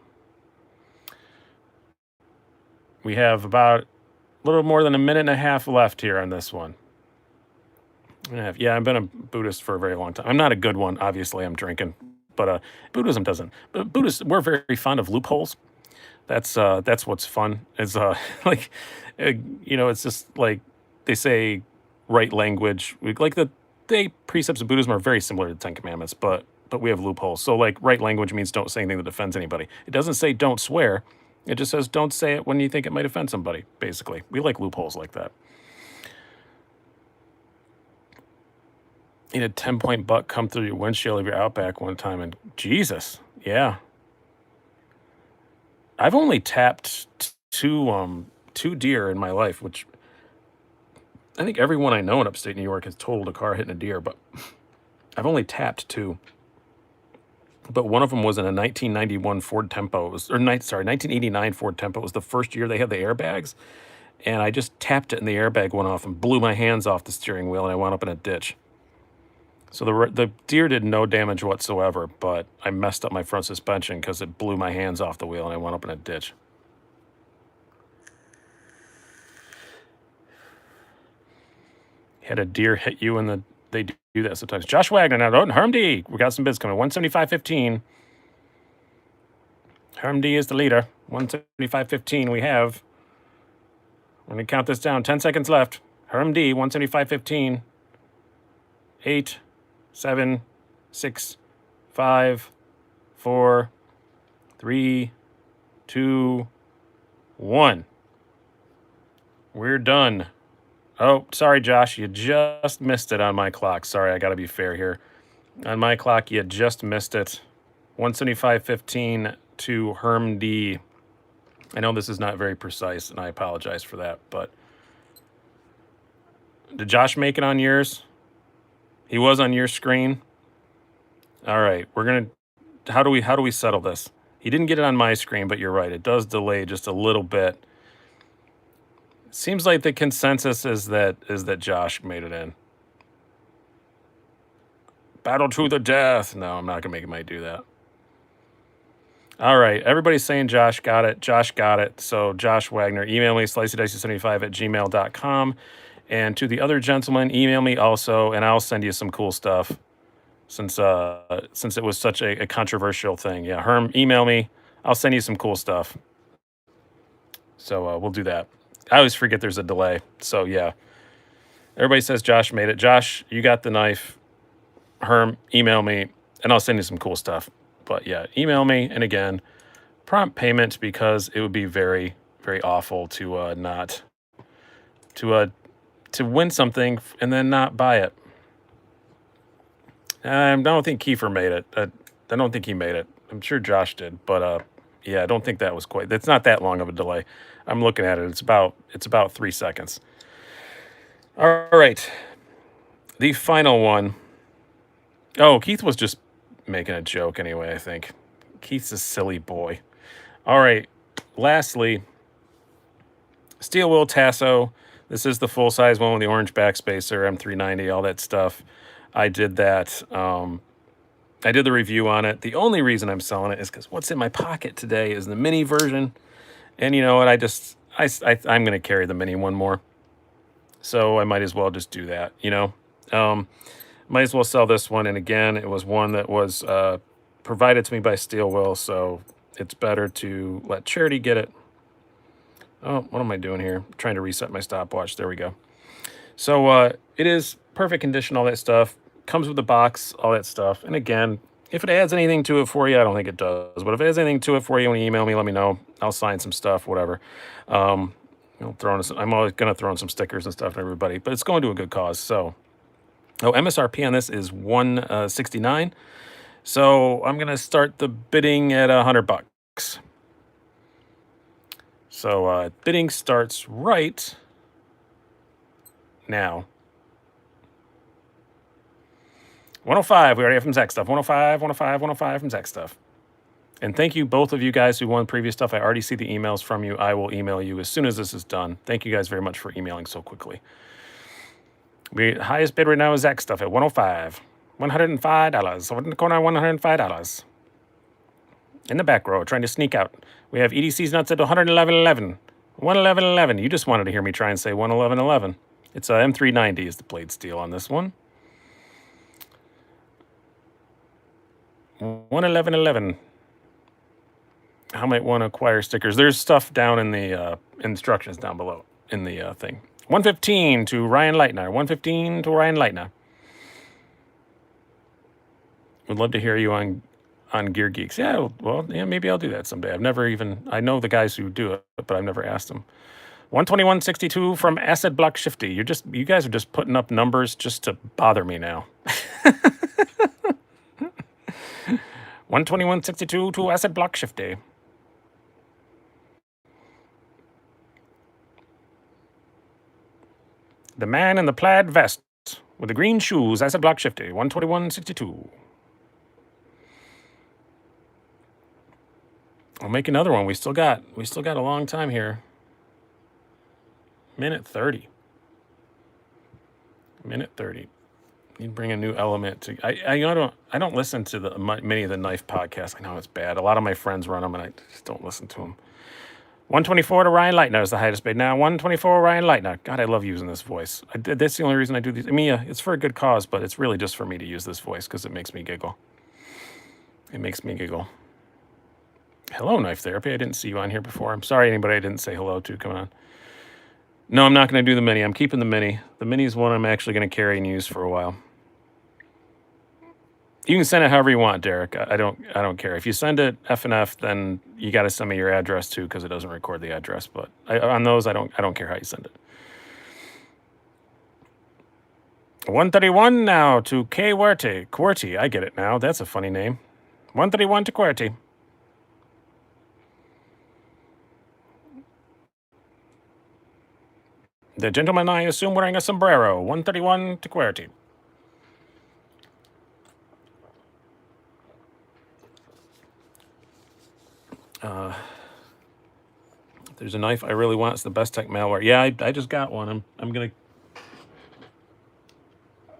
We have about a little more than a minute and a half left here on this one. Yeah, I've been a Buddhist for a very long time. I'm not a good one. Obviously, I'm drinking but Buddhism doesn't. But Buddhists, we're very fond of loopholes. That's what's fun. Is like, you know, it's just like they say, right language. Like the precepts of Buddhism are very similar to the Ten Commandments, but we have loopholes. So like, right language means don't say anything that offends anybody. It doesn't say don't swear. It just says don't say it when you think it might offend somebody. Basically, we like loopholes like that. You had a 10-point buck come through your windshield of your Outback one time, and Jesus, yeah. I've only tapped two deer in my life, which I think everyone I know in upstate New York has totaled a car hitting a deer, but I've only tapped two. But one of them was in a 1991 Ford Tempo. It was, or 1989 Ford Tempo. It was the first year they had the airbags, and I just tapped it, and the airbag went off and blew my hands off the steering wheel, and I wound up in a ditch. So the deer did no damage whatsoever, but I messed up my front suspension because it blew my hands off the wheel, and I wound up in a ditch. Had a deer hit you, and they do that sometimes. Josh Wagner, now don't Hermdy. We got some bids coming. 175.15. Hermdy is the leader. 175.15 we have. We're going to count this down. 10 seconds left. Hermdy, 175.15. 8, 7, 6, 5, 4, 3, 2, 1. We're done. Oh, sorry, Josh. You just missed it on my clock. Sorry, I got to be fair here. On my clock, you just missed it. 175.15 to Hermdy. I know this is not very precise, and I apologize for that, but did Josh make it on yours? He was on your screen. All right, we're gonna. How do we settle this? He didn't get it on my screen, but you're right. It does delay just a little bit. Seems like the consensus is that Josh made it in. Battle to the death. No, I'm not gonna make anybody do that. All right, everybody's saying Josh got it. Josh got it. So Josh Wagner, email me sliceydicy75@gmail.com. And to the other gentleman, email me also, and I'll send you some cool stuff. Since it was such a controversial thing. Yeah, Herm, email me. I'll send you some cool stuff. So we'll do that. I always forget there's a delay. So yeah. Everybody says Josh made it. Josh, you got the knife. Herm, email me, and I'll send you some cool stuff. But yeah, email me, and again, prompt payment, because it would be very, very awful to not to win something and then not buy it. I don't think Kiefer made it. I don't think he made it. I'm sure Josh did, but yeah, I don't think that was quite. It's not that long of a delay. I'm looking at it. It's about 3 seconds. All right, the final one. Oh, Keith was just making a joke anyway. I think Keith's a silly boy. All right. Lastly, steel wheel Tasso. This is the full size one with the orange backspacer, M390, all that stuff. I did that. I did the review on it. The only reason I'm selling it is because what's in my pocket today is the mini version. And you know what? I'm going to carry the mini one more. So I might as well just do that, you know. Might as well sell this one. And again, it was one that was provided to me by Steel Will. So it's better to let charity get it. Oh, what am I doing here? I'm trying to reset my stopwatch. There we go. So it is perfect condition, all that stuff. Comes with the box, all that stuff. And again, if it adds anything to it for you, I don't think it does. But if it adds anything to it for you, when you email me, let me know. I'll sign some stuff, whatever. I'm always going to throw in some stickers and stuff for everybody. But it's going to a good cause. So, MSRP on this is $169. So I'm going to start the bidding at $100. So bidding starts right now. 105, we already have from Zach Stuff. 105, 105, 105 from Zach Stuff. And thank you, both of you guys who won previous stuff. I already see the emails from you. I will email you as soon as this is done. Thank you guys very much for emailing so quickly. Highest bid right now is Zach Stuff at 105. $105. Over in the corner, $105. In the back row, trying to sneak out. We have EDC's nuts at 111.11. 111.11. You just wanted to hear me try and say 111.11. It's a M390 is the blade steel on this one. 11111. How might one acquire stickers? There's stuff down in the instructions down below in the thing. 115 to Ryan Leitner. 115 to Ryan Leitner. Would love to hear you on Gear Geeks. Yeah, well, yeah, maybe I'll do that someday. I know the guys who do it, but I've never asked them. 121.62 from Acid Block Shifty. You guys are just putting up numbers just to bother me now. 121.62 to Acid Block Shifty. The man in the plaid vest with the green shoes, Acid Block Shifty. 121.62. I'll make another one. We still got a long time here. Minute 30. Minute 30. You bring a new element to. I don't listen to many of the knife podcasts. I know it's bad. A lot of my friends run them, and I just don't listen to them. 124 to Ryan Leitner is the highest bid now. 124 Ryan Leitner. God, I love using this voice. That's the only reason I do these. I mean, yeah, it's for a good cause, but it's really just for me to use this voice because it makes me giggle. It makes me giggle. Hello, Knife Therapy. I didn't see you on here before. I'm sorry anybody I didn't say hello to coming on. No, I'm not going to do the mini. I'm keeping the mini. The mini is one I'm actually going to carry and use for a while. You can send it however you want, Derek. I don't care. If you send it F&F, then you got to send me your address too, because it doesn't record the address. But on those, I don't care how you send it. 131 now to K Huerte. QWERTY, I get it now. That's a funny name. 131 to QWERTY. The gentleman, I assume, wearing a sombrero. 131 to QWERTY. There's a knife I really want. It's the Best Tech malware. Yeah, I just got one.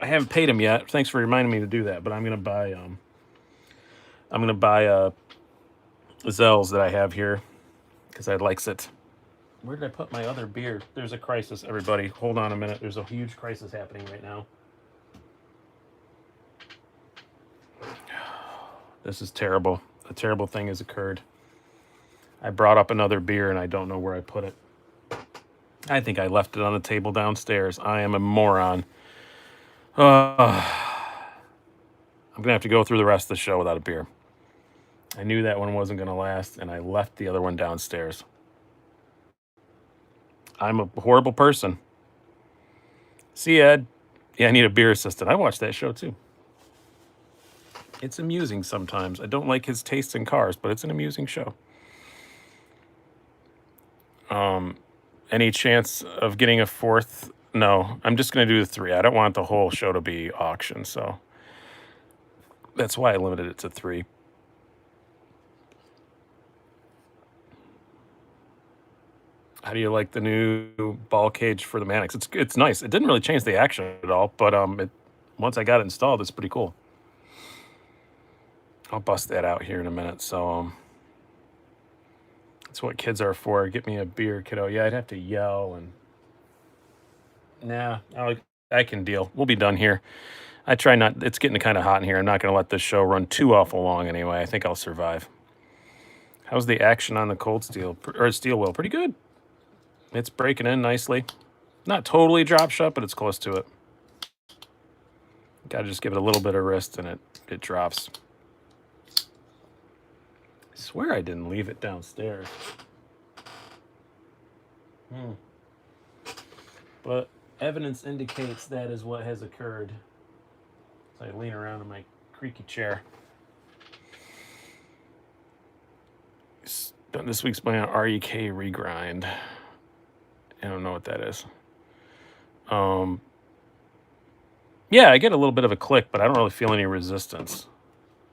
I haven't paid him yet. Thanks for reminding me to do that. But I'm gonna buy Zell's that I have here because I likes it. Where did I put my other beer? There's a crisis, everybody. Hold on a minute. There's a huge crisis happening right now. This is terrible. A terrible thing has occurred. I brought up another beer and I don't know where I put it. I think I left it on the table downstairs. I am a moron. I'm going to have to go through the rest of the show without a beer. I knew that one wasn't going to last, and I left the other one downstairs. I'm a horrible person. See, Ed? Yeah, I need a beer assistant. I watched that show, too. It's amusing sometimes. I don't like his taste in cars, but it's an amusing show. Any chance of getting a fourth? No, I'm just going to do the 3. I don't want the whole show to be auction, so that's why I limited it to 3. How do you like the new ball cage for the Mannix? It's nice. It didn't really change the action at all, but once I got it installed, it's pretty cool. I'll bust that out here in a minute. So that's what kids are for. Get me a beer, kiddo. Yeah, I'd have to yell and nah, I can deal. We'll be done here. I try not. It's getting kind of hot in here. I'm not going to let this show run too awful long anyway. I think I'll survive. How's the action on the cold steel or steel wheel? Pretty good. It's breaking in nicely. Not totally drop shut, but it's close to it. Got to just give it a little bit of wrist and it drops. I swear I didn't leave it downstairs. But evidence indicates that is what has occurred. So I lean around in my creaky chair. This week's playing on REK regrind. I don't know what that is. Yeah, I get a little bit of a click, but I don't really feel any resistance.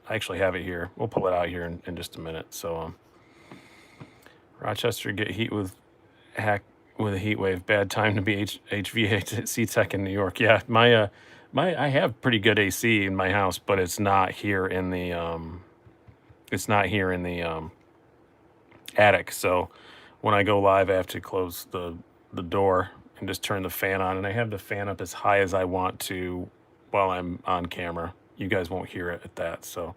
I actually have it here. We'll pull it out here in just a minute. So, Rochester get heat with a heat wave. Bad time to be HVAC tech in New York. Yeah, I have pretty good AC in my house, but it's not here in the attic. So when I go live, I have to close the door and just turn the fan on, and I have the fan up as high as I want to while I'm on camera. You guys won't hear it at that. So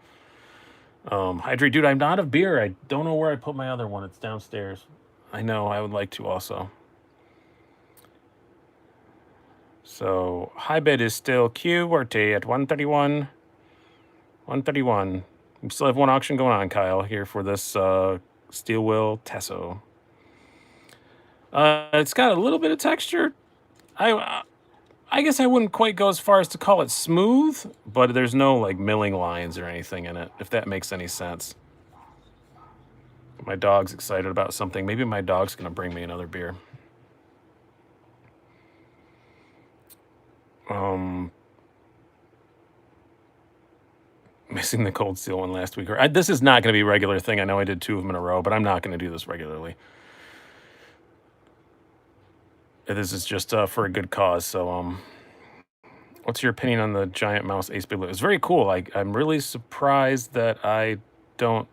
Hydrate, dude, I'm not of beer. I don't know where I put my other one. It's downstairs. I know, I would like to also. So, high bid is still QWRT at 131. 131. We still have one auction going on, Kyle, here for this steel wheel Tasso. It's got a little bit of texture. I guess I wouldn't quite go as far as to call it smooth, but there's no like milling lines or anything in it, if that makes any sense. My dog's excited about something. Maybe my dog's gonna bring me another beer. Missing the cold steel one last week. This is not going to be a regular thing. I know I did 2 of them in a row, but I'm not going to do this regularly. This is just for a good cause. So, what's your opinion on the giant mouse Ace Big Blue? It's very cool. I'm really surprised that I don't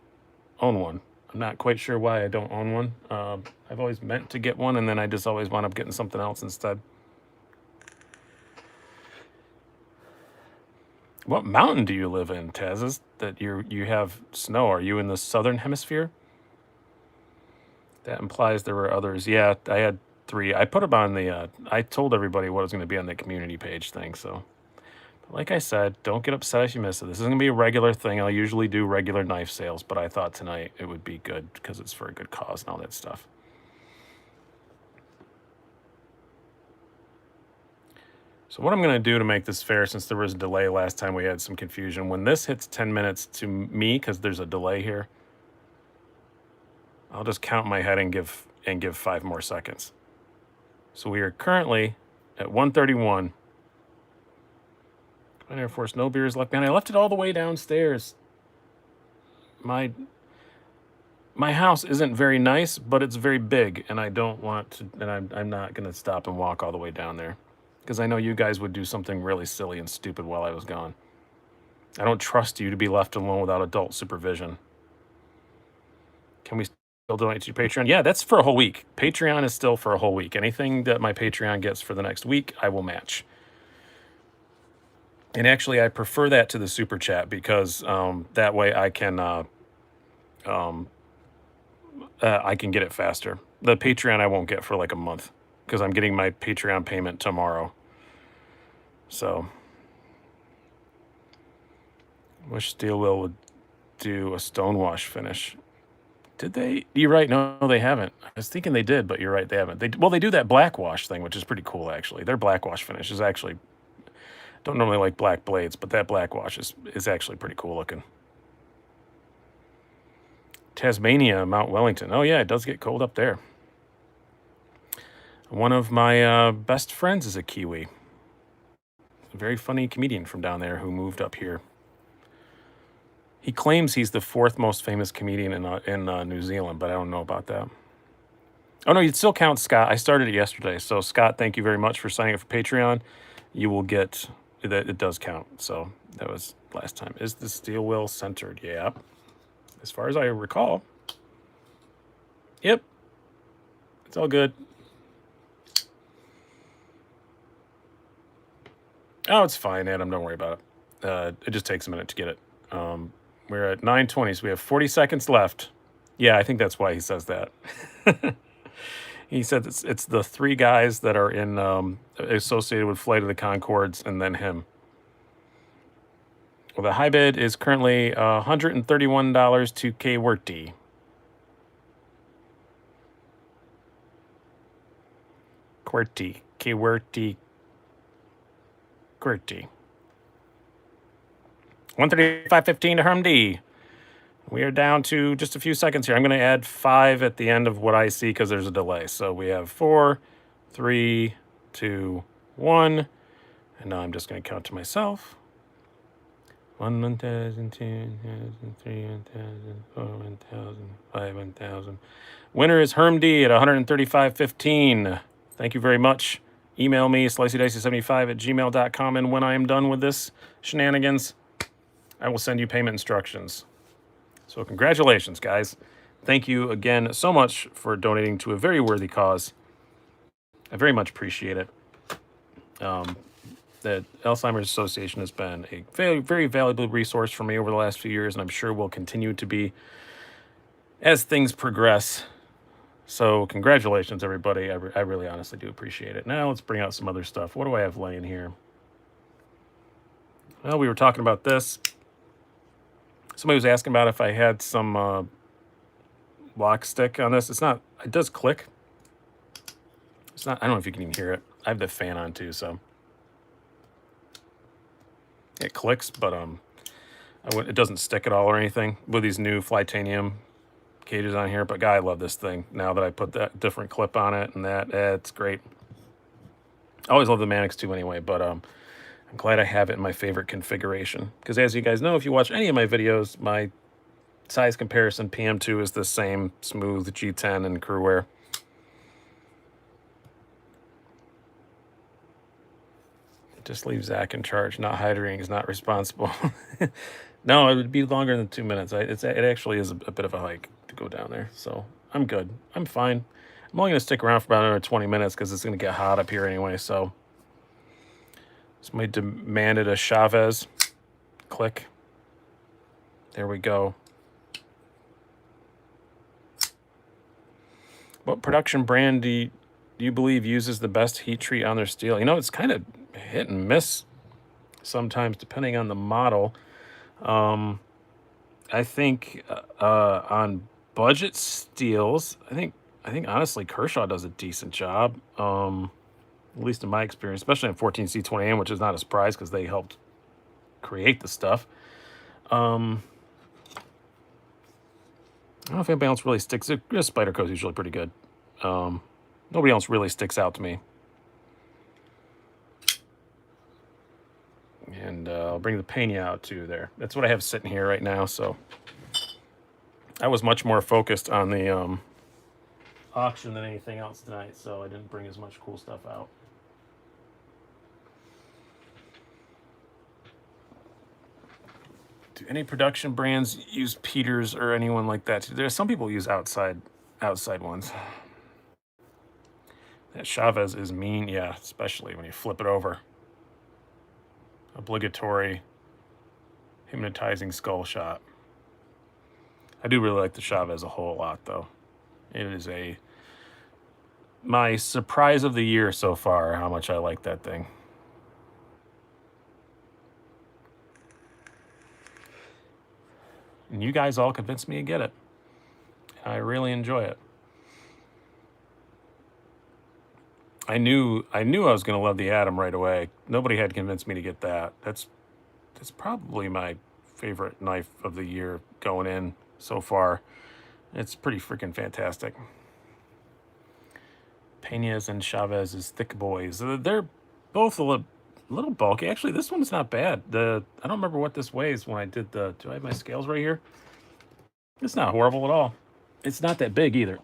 own one. I'm not quite sure why I don't own one. I've always meant to get one, and then I just always wound up getting something else instead. What mountain do you live in, Taz? Is that you have snow? Are you in the southern hemisphere? That implies there were others. Yeah, I had 3. I put them on the. I told everybody what was going to be on the community page thing. So, like I said, don't get upset if you miss it. This isn't going to be a regular thing. I'll usually do regular knife sales, but I thought tonight it would be good because it's for a good cause and all that stuff. So what I'm going to do to make this fair, since there was a delay last time, we had some confusion. When this hits 10 minutes to me, because there's a delay here, I'll just count my head and give 5 more seconds. So we are currently at 131. Air Force, no beers left behind. I left it all the way downstairs. My house isn't very nice, but it's very big, and I don't want to, and I'm not going to stop and walk all the way down there. Because I know you guys would do something really silly and stupid while I was gone. I don't trust you to be left alone without adult supervision. Can we still donate to Patreon? Yeah, that's for a whole week. Patreon is still for a whole week. Anything that my Patreon gets for the next week, I will match. And actually, I prefer that to the Super Chat because that way I can get it faster. The Patreon I won't get for like a month because I'm getting my Patreon payment tomorrow. So, wish Steel Will would do a stonewash finish. Did they? You're right. No, they haven't. I was thinking they did, but you're right. They haven't. They do that black wash thing, which is pretty cool, actually. Their black wash finish is actually, don't normally like black blades, but that black wash is actually pretty cool looking. Tasmania, Mount Wellington. Oh, yeah, it does get cold up there. One of my best friends is a Kiwi. A very funny comedian from down there who moved up here. He claims he's the 4th most famous comedian in New Zealand, but I don't know about that. Oh, no, you'd still count Scott. I started it yesterday. So, Scott, thank you very much for signing up for Patreon. You will get, it does count. So, that was last time. Is the steel wheel centered? Yeah. As far as I recall. Yep. It's all good. Oh, it's fine, Adam. Don't worry about it. It just takes a minute to get it. We're at 9:20, so we have 40 seconds left. Yeah, I think that's why he says that. He said it's the 3 guys that are in associated with Flight of the Conchords and then him. Well, the high bid is currently $131 to KWRT. QWERTY. KWRT. QWERTY. 135.15 to Herm D. We are down to just a few seconds here. I'm going to add 5 at the end of what I see because there's a delay. So we have 4, 3, 2, 1. And now I'm just going to count to myself. 1,000, 2,000, 3,000, 4,000, 5,000. Winner is Herm D at 135.15. Thank you very much. Email me, sliceydice75@gmail.com. And when I am done with this shenanigans, I will send you payment instructions. So congratulations, guys. Thank you again so much for donating to a very worthy cause. I very much appreciate it. The Alzheimer's Association has been a very, very valuable resource for me over the last few years, and I'm sure will continue to be as things progress. So congratulations, everybody. I really honestly do appreciate it. Now let's bring out some other stuff. What do I have laying here? Well, we were talking about this. Somebody was asking about if I had some lock stick on this. It's not, it does click. It's not, I don't know if you can even hear it. I have the fan on too, so it clicks, but it doesn't stick at all or anything with these new Flytanium cages on here. But God, I love this thing now that I put that different clip on it, and it's great. I always love the Manix too anyway, but I'm glad I have it in my favorite configuration, because as you guys know, if you watch any of my videos, my size comparison PM2 is the same smooth G10 and Crewwear. Just leave Zach in charge. Not hydering is not responsible. No, it would be longer than 2 minutes. It actually is a bit of a hike to go down there, so I'm good. I'm fine. I'm only going to stick around for about another 20 minutes because it's going to get hot up here anyway. So somebody demanded a Chavez. Click. There we go. What production brand do you believe uses the best heat treat on their steel? You know, it's kind of hit and miss sometimes depending on the model. I think on budget steels, I think honestly Kershaw does a decent job, at least in my experience, especially on 14C20M, which is not a surprise because they helped create the stuff. I don't know if anybody else really sticks. Spyderco's usually pretty good. Nobody else really sticks out to me. And I'll bring the Pena out too there. That's what I have sitting here right now. So I was much more focused on the auction than anything else tonight, so I didn't bring as much cool stuff out. Do any production brands use Peters or anyone like that? There's some people use outside ones. That Chavez is mean, yeah, especially when you flip it over. Obligatory hypnotizing skull shot. I do really like the Chavez a whole lot, though. It is my surprise of the year so far, how much I like that thing. And you guys all convinced me to get it. I really enjoy it. I knew I was going to love the Atom right away. Nobody had convinced me to get that. That's probably my favorite knife of the year going in so far. It's pretty freaking fantastic. Pena's and Chavez's thick boys. They're both a little bulky. Actually, this one's not bad. I don't remember what this weighs when I did do I have my scales right here? It's not horrible at all. It's not that big either.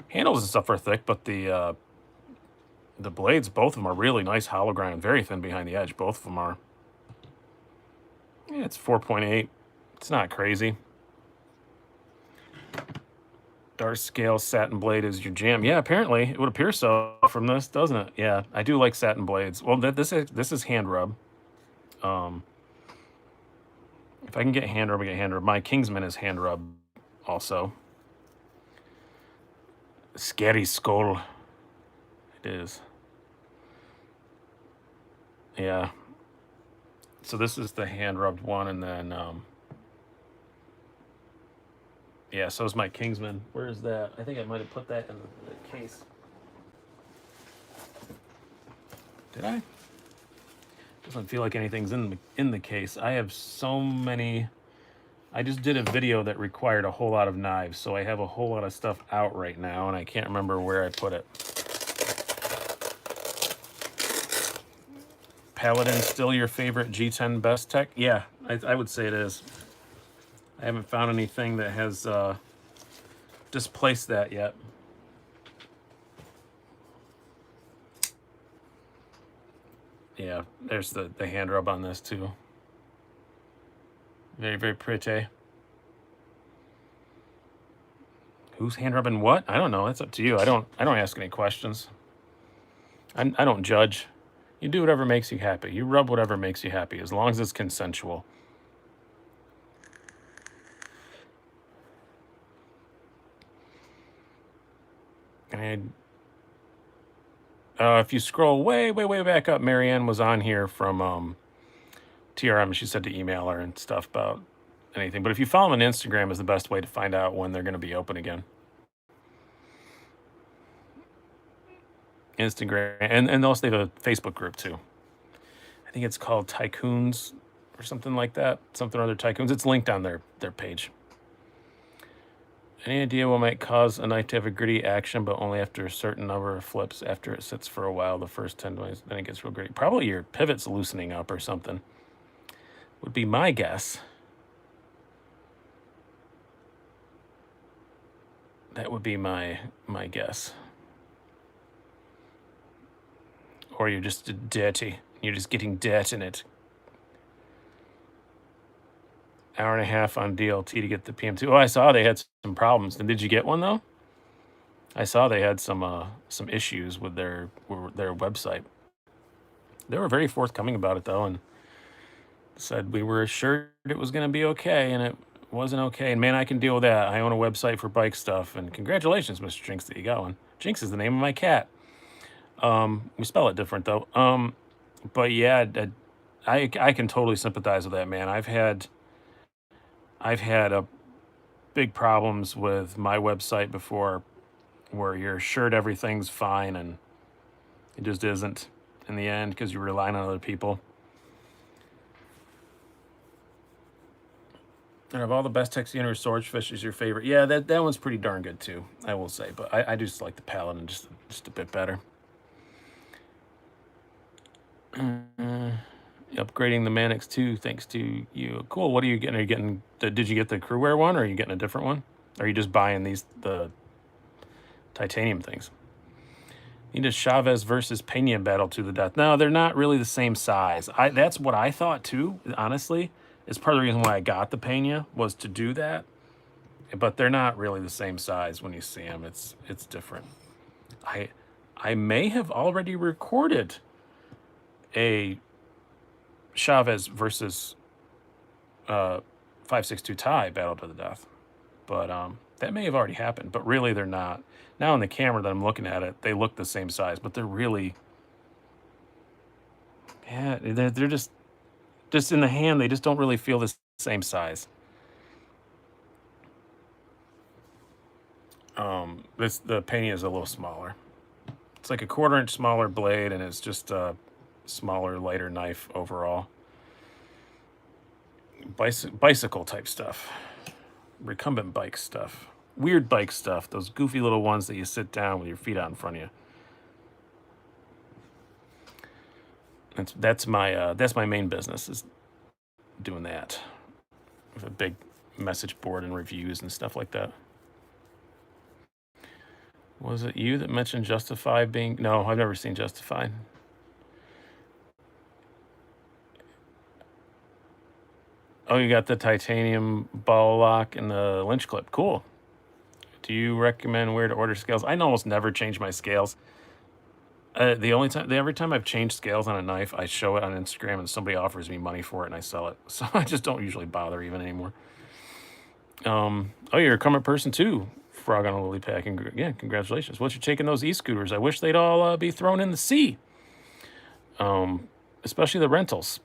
Handles and stuff are thick, but the blades, both of them are really nice hollow grind, very thin behind the edge. Both of them are. Yeah, it's 4.8. It's not crazy. Dark scale satin blade is your jam. Yeah, apparently it would appear so from this, doesn't it? Yeah, I do like satin blades. Well, this is hand rub. If I can get hand rub, I get hand rub. My Kingsman is hand rub also. Scary skull. It is. Yeah. So this is the hand rubbed one, and then yeah, so is my Kingsman. Where is that? I think I might have put that in the case. Did I? Doesn't feel like anything's in the case. I have so many. I just did a video that required a whole lot of knives, so I have a whole lot of stuff out right now, and I can't remember where I put it. Paladin still your favorite G10 best tech? Yeah, I would say it is. I haven't found anything that has displaced that yet. Yeah, there's the hand rub on this too. Very, very pretty. Who's hand rubbing what? I don't know. That's up to you. I don't ask any questions. I don't judge. You do whatever makes you happy. You rub whatever makes you happy, as long as it's consensual. And if you scroll way, way, way back up, Marianne was on here from TRM. She said to email her and stuff about anything. But if you follow them on Instagram, is the best way to find out when they're going to be open again. Instagram, and also they have a Facebook group too. I think it's called Tycoons or something like that. Something or other Tycoons. It's linked on their page. Any idea what might cause a knife to have a gritty action, but only after a certain number of flips? After it sits for a while, the first 10 minutes, then it gets real gritty. Probably your pivot's loosening up or something. Would be my guess. That would be my guess. Or you're just dirty. You're just getting dirt in it. Hour and a half on DLT to get the PM2. Oh, I saw they had some problems. And did you get one though? I saw they had some issues with their website. They were very forthcoming about it though, and said we were assured it was going to be okay, and it wasn't okay. And man, I can deal with that. I own a website for bike stuff, and congratulations, Mr. Jinx, that you got one. Jinx is the name of my cat. We spell it different though. But yeah, I can totally sympathize with that, man. I've had big problems with my website before, where you're assured everything's fine and it just isn't in the end because you're relying on other people. And of all the best Texian or Swordfish is your favorite? Yeah, that one's pretty darn good too, I will say. But I just like the Paladin just a bit better. Upgrading the Manix 2 thanks to you. Cool. What are you getting? Are you getting did you get the Crewwear one, or are you getting a different one? Or are you just buying the titanium things? Need a Chavez versus Pena battle to the death. No, they're not really the same size. That's what I thought too, honestly. It's part of the reason why I got the Pena, was to do that. But they're not really the same size when you see them. It's different. I may have already recorded a Chavez versus 562 Thai battle to the death, but that may have already happened. But really, they're not. Now on the camera that I'm looking at it, they look the same size, but they're really, yeah, they're just in the hand. They just don't really feel the same size. The Pena is a little smaller. It's like a 1/4 inch smaller blade, and it's just a smaller, lighter knife overall. Bicycle type stuff, recumbent bike stuff, weird bike stuff, those goofy little ones that you sit down with your feet out in front of you. That's my main business, is doing that with a big message board and reviews and stuff like that. Was it you that mentioned Justified being? No, I've never seen Justified. Oh, you got the titanium ball lock and the lynch clip. Cool. Do you recommend where to order scales? I almost never change my scales. Every time I've changed scales on a knife, I show it on Instagram and somebody offers me money for it and I sell it. So I just don't usually bother even anymore. Oh, you're a current person too. Frog on a lily pack. And yeah, congratulations. What's your take on those e-scooters? I wish they'd all be thrown in the sea. Especially the rentals.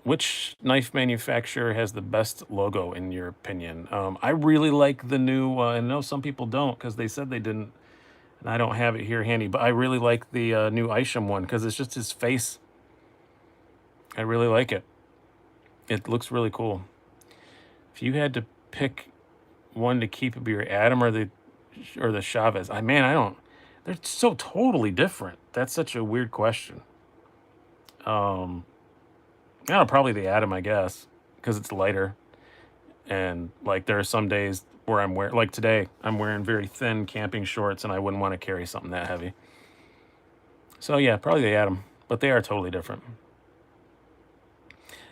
Which knife manufacturer has the best logo in your opinion? I really like the new, I know some people don't because they said they didn't, and I don't have it here handy, but I really like the new Isham one because it's just his face. I really like it. It looks really cool. If you had to pick one to keep, it'd be your Adam or the Chavez. They're so totally different. That's such a weird question. Probably the Atom, I guess, because it's lighter. And like there are some days where I'm wearing, like today, I'm wearing very thin camping shorts and I wouldn't want to carry something that heavy. So yeah, probably the Atom, but they are totally different.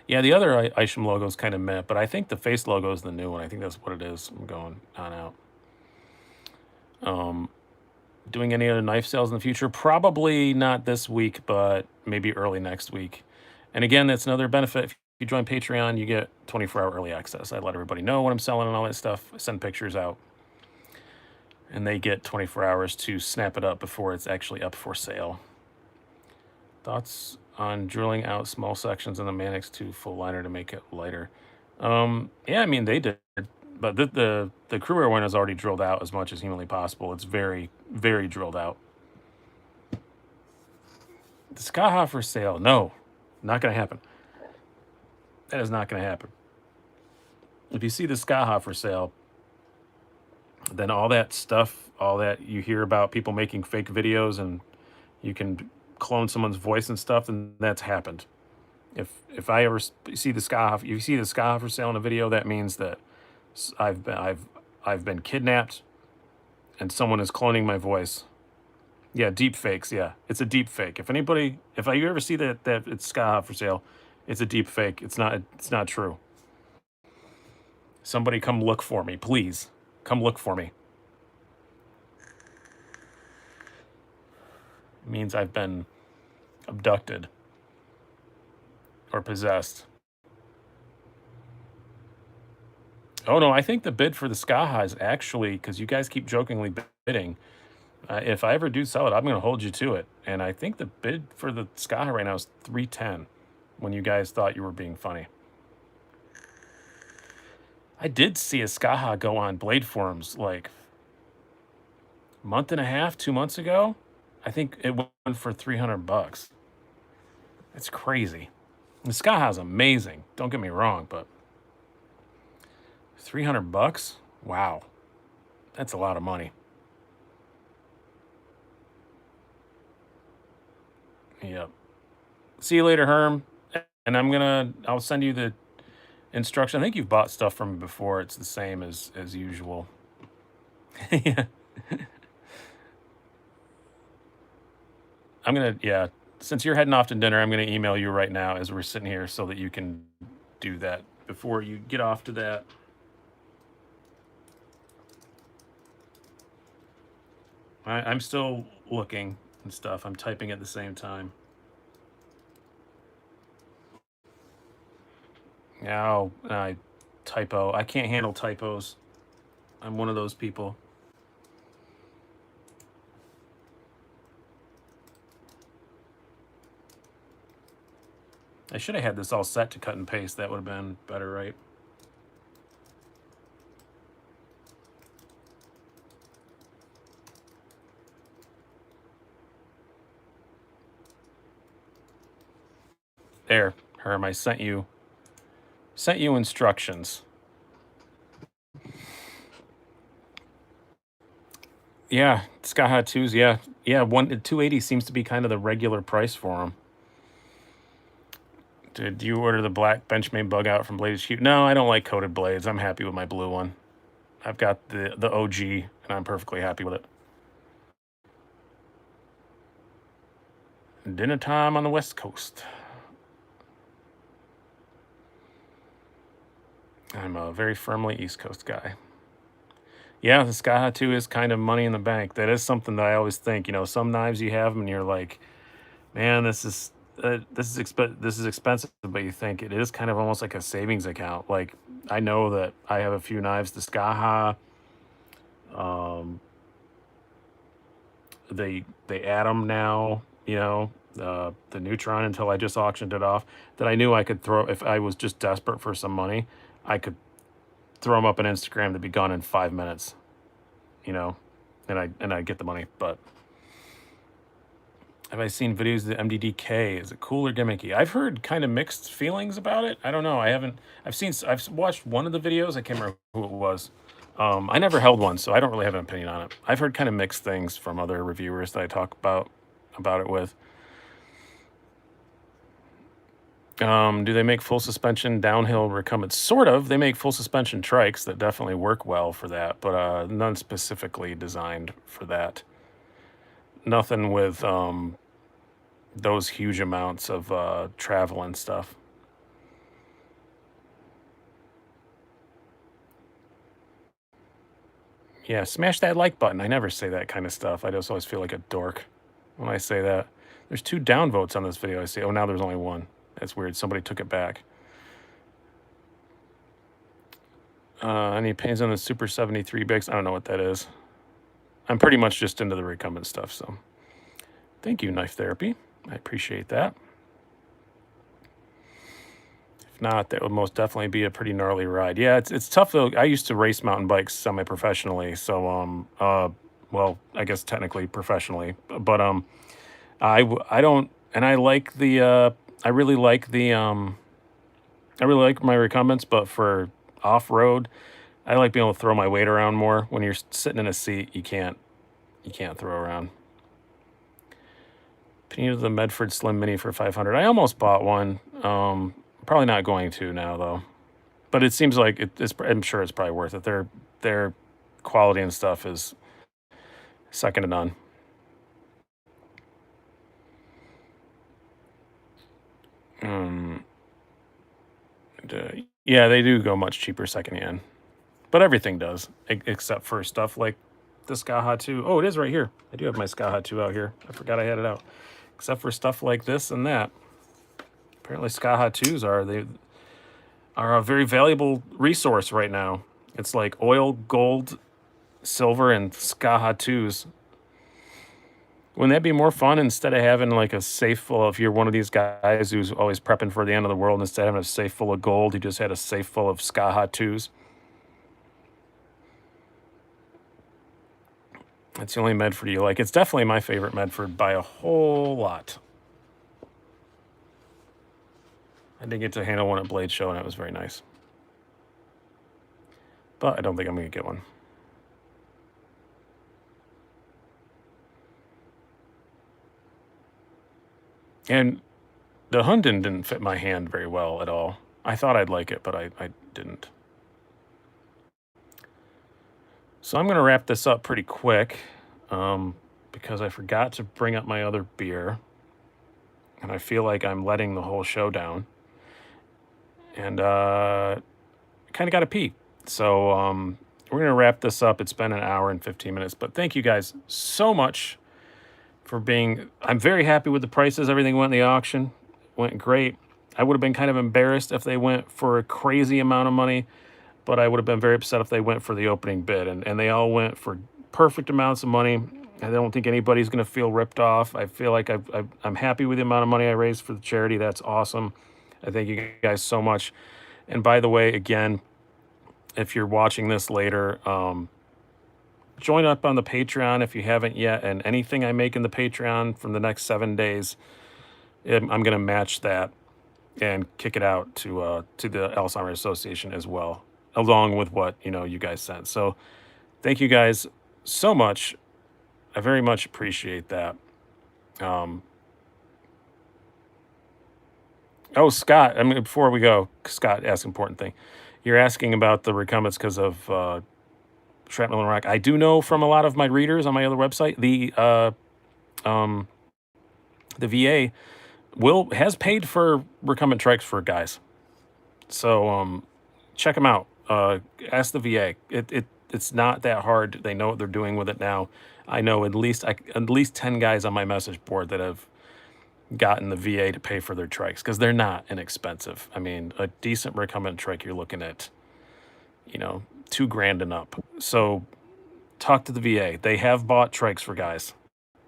Yeah, the other Isham logo is kind of meh, but I think the face logo is the new one. I think that's what it is. I'm going on out. doing any other knife sales in the future? Probably not this week, but maybe early next week. And again, that's another benefit. If you join Patreon, you get 24-hour early access. I let everybody know what I'm selling and all that stuff. I send pictures out, and they get 24 hours to snap it up before it's actually up for sale. Thoughts on drilling out small sections in the Mannix to full liner to make it lighter? Yeah, I mean, they did, but the Crew one is already drilled out as much as humanly possible. It's very, very drilled out. The Skaha for sale? No, not going to happen. That is not going to happen. If you see the Skaha for sale, then all that stuff, all that you hear about people making fake videos and you can clone someone's voice and stuff, then that's happened. If I ever see the Skaha, if you see the Skaha for sale in a video, that means that I've been kidnapped and someone is cloning my voice. Yeah, deep fakes. Yeah, it's a deep fake. If you ever see that it's Skaha for sale, it's a deep fake. It's not true. Somebody come look for me, please. Come look for me. It means I've been abducted or possessed. Oh no, I think the bid for the Skaha is actually, because you guys keep jokingly bidding. If I ever do sell it, I'm going to hold you to it. And I think the bid for the Skaha right now is 310. When you guys thought you were being funny, I did see a Skaha go on Blade Forums like a month and a half, 2 months ago. I think it went for $300. That's crazy. The Skaha is amazing. Don't get me wrong, but $300? Wow, that's a lot of money. Yep. See you later, Herm. And I'll send you the instruction. I think you've bought stuff from me before. It's the same as usual. Yeah. Yeah, since you're heading off to dinner, I'm gonna email you right now as we're sitting here so that you can do that before you get off to that. I'm still looking and stuff. I'm typing at the same time. Oh, I typo. I can't handle typos. I'm one of those people. I should have had this all set to cut and paste. That would have been better, right? There, Herm, I sent you instructions. Yeah, Skaha 2s, yeah. 280 seems to be kind of the regular price for them. Did you order the black Benchmade bug out from Blade HQ? No, I don't like coated blades. I'm happy with my blue one. I've got the OG, and I'm perfectly happy with it. Dinner time on the West Coast. I'm a very firmly East Coast guy. Yeah, the Skaha 2 is kind of money in the bank. That is something that I always think. You know, some knives you have them and you're like, man, this is expensive, but you think it is kind of almost like a savings account. Like I know that I have a few knives, the Skaha, they add them now, you know, the Neutron until I just auctioned it off, that I knew I could throw if I was just desperate for some money. I could throw them up on Instagram to be gone in 5 minutes, you know, and I get the money. But have I seen videos of the MDDK? Is it cool or gimmicky? I've heard kind of mixed feelings about it. I don't know. I haven't. I've watched one of the videos. I can't remember who it was. I never held one, so I don't really have an opinion on it. I've heard kind of mixed things from other reviewers that I talk about it with. Do they make full suspension downhill recumbents? Sort of. They make full suspension trikes that definitely work well for that, but none specifically designed for that. Nothing with those huge amounts of travel and stuff. Yeah, smash that like button. I never say that kind of stuff. I just always feel like a dork when I say that. There's 2 downvotes on this video, I see. Oh, now there's only 1. That's weird. Somebody took it back. Any opinions on the Super 73 bigs? I don't know what that is. I'm pretty much just into the recumbent stuff, so. Thank you, Knife Therapy. I appreciate that. If not, that would most definitely be a pretty gnarly ride. Yeah, it's tough though. I used to race mountain bikes semi-professionally, so well, I guess technically professionally, but I don't, and I like the I really like the I really like my recumbents, but for off-road, I like being able to throw my weight around more. When you're sitting in a seat, you can't throw around. Opinion of the Medford Slim Mini for 500. I almost bought one. Probably not going to now though, but it seems like I'm sure it's probably worth it. Their quality and stuff is second to none. Yeah, they do go much cheaper secondhand, but everything does except for stuff like the Skaha 2. Oh, it is right here. I do have my Skaha 2 out here. I forgot I had it out. Except for stuff like this and that. Apparently Skaha 2s are a very valuable resource right now. It's like oil, gold, silver, and Skaha 2s. Wouldn't that be more fun instead of having like a safe full if you're one of these guys who's always prepping for the end of the world, instead of having a safe full of gold, you just had a safe full of Skaha 2s? That's the only Medford you like. It's definitely my favorite Medford by a whole lot. I did get to handle one at Blade Show, and it was very nice. But I don't think I'm going to get one. And the Hunden didn't fit my hand very well at all. I thought I'd like it, but I didn't. So I'm going to wrap this up pretty quick because I forgot to bring up my other beer. And I feel like I'm letting the whole show down. And kind of got to pee. So we're going to wrap this up. It's been an hour and 15 minutes. But thank you guys so much for being... I'm very happy with the prices. Everything went in the auction. Went great. I would have been kind of embarrassed if they went for a crazy amount of money, but I would have been very upset if they went for the opening bid. And they all went for perfect amounts of money. I don't think anybody's going to feel ripped off. I feel like I'm happy with the amount of money I raised for the charity. That's awesome. I thank you guys so much. And by the way, again, if you're watching this later, join up on the Patreon if you haven't yet. And anything I make in the Patreon from the next 7 days, I'm going to match that and kick it out to the Alzheimer's Association as well, along with what you guys sent. So thank you guys so much. I very much appreciate that. Oh, Scott, I mean, before we go, Scott asked an important thing. You're asking about the recumbents because of shrapnel and rock. I do know from a lot of my readers on my other website, the VA has paid for recumbent trikes for guys. So check them out. Ask the VA. It's not that hard. They know what they're doing with it now. I know at least 10 guys on my message board that have gotten the VA to pay for their trikes because they're not inexpensive. I mean, a decent recumbent trike, you're looking at, $2,000 and up. So talk to the VA. They have bought trikes for guys.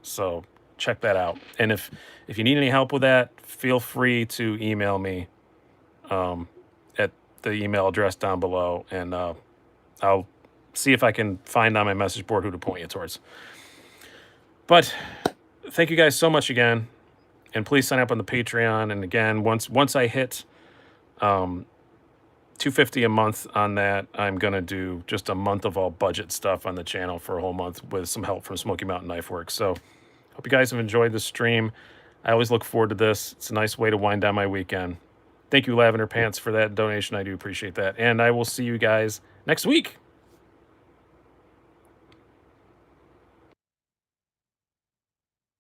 So check that out. And if you need any help with that, feel free to email me at the email address down below, and I'll see if I can find on my message board who to point you towards. But thank you guys so much again. And please sign up on the Patreon. And again, once I hit $250 a month on that, I'm going to do just a month of all budget stuff on the channel for a whole month with some help from Smoky Mountain Knife Works. So hope you guys have enjoyed the stream. I always look forward to this. It's a nice way to wind down my weekend. Thank you, Lavender Pants, for that donation. I do appreciate that. And I will see you guys next week.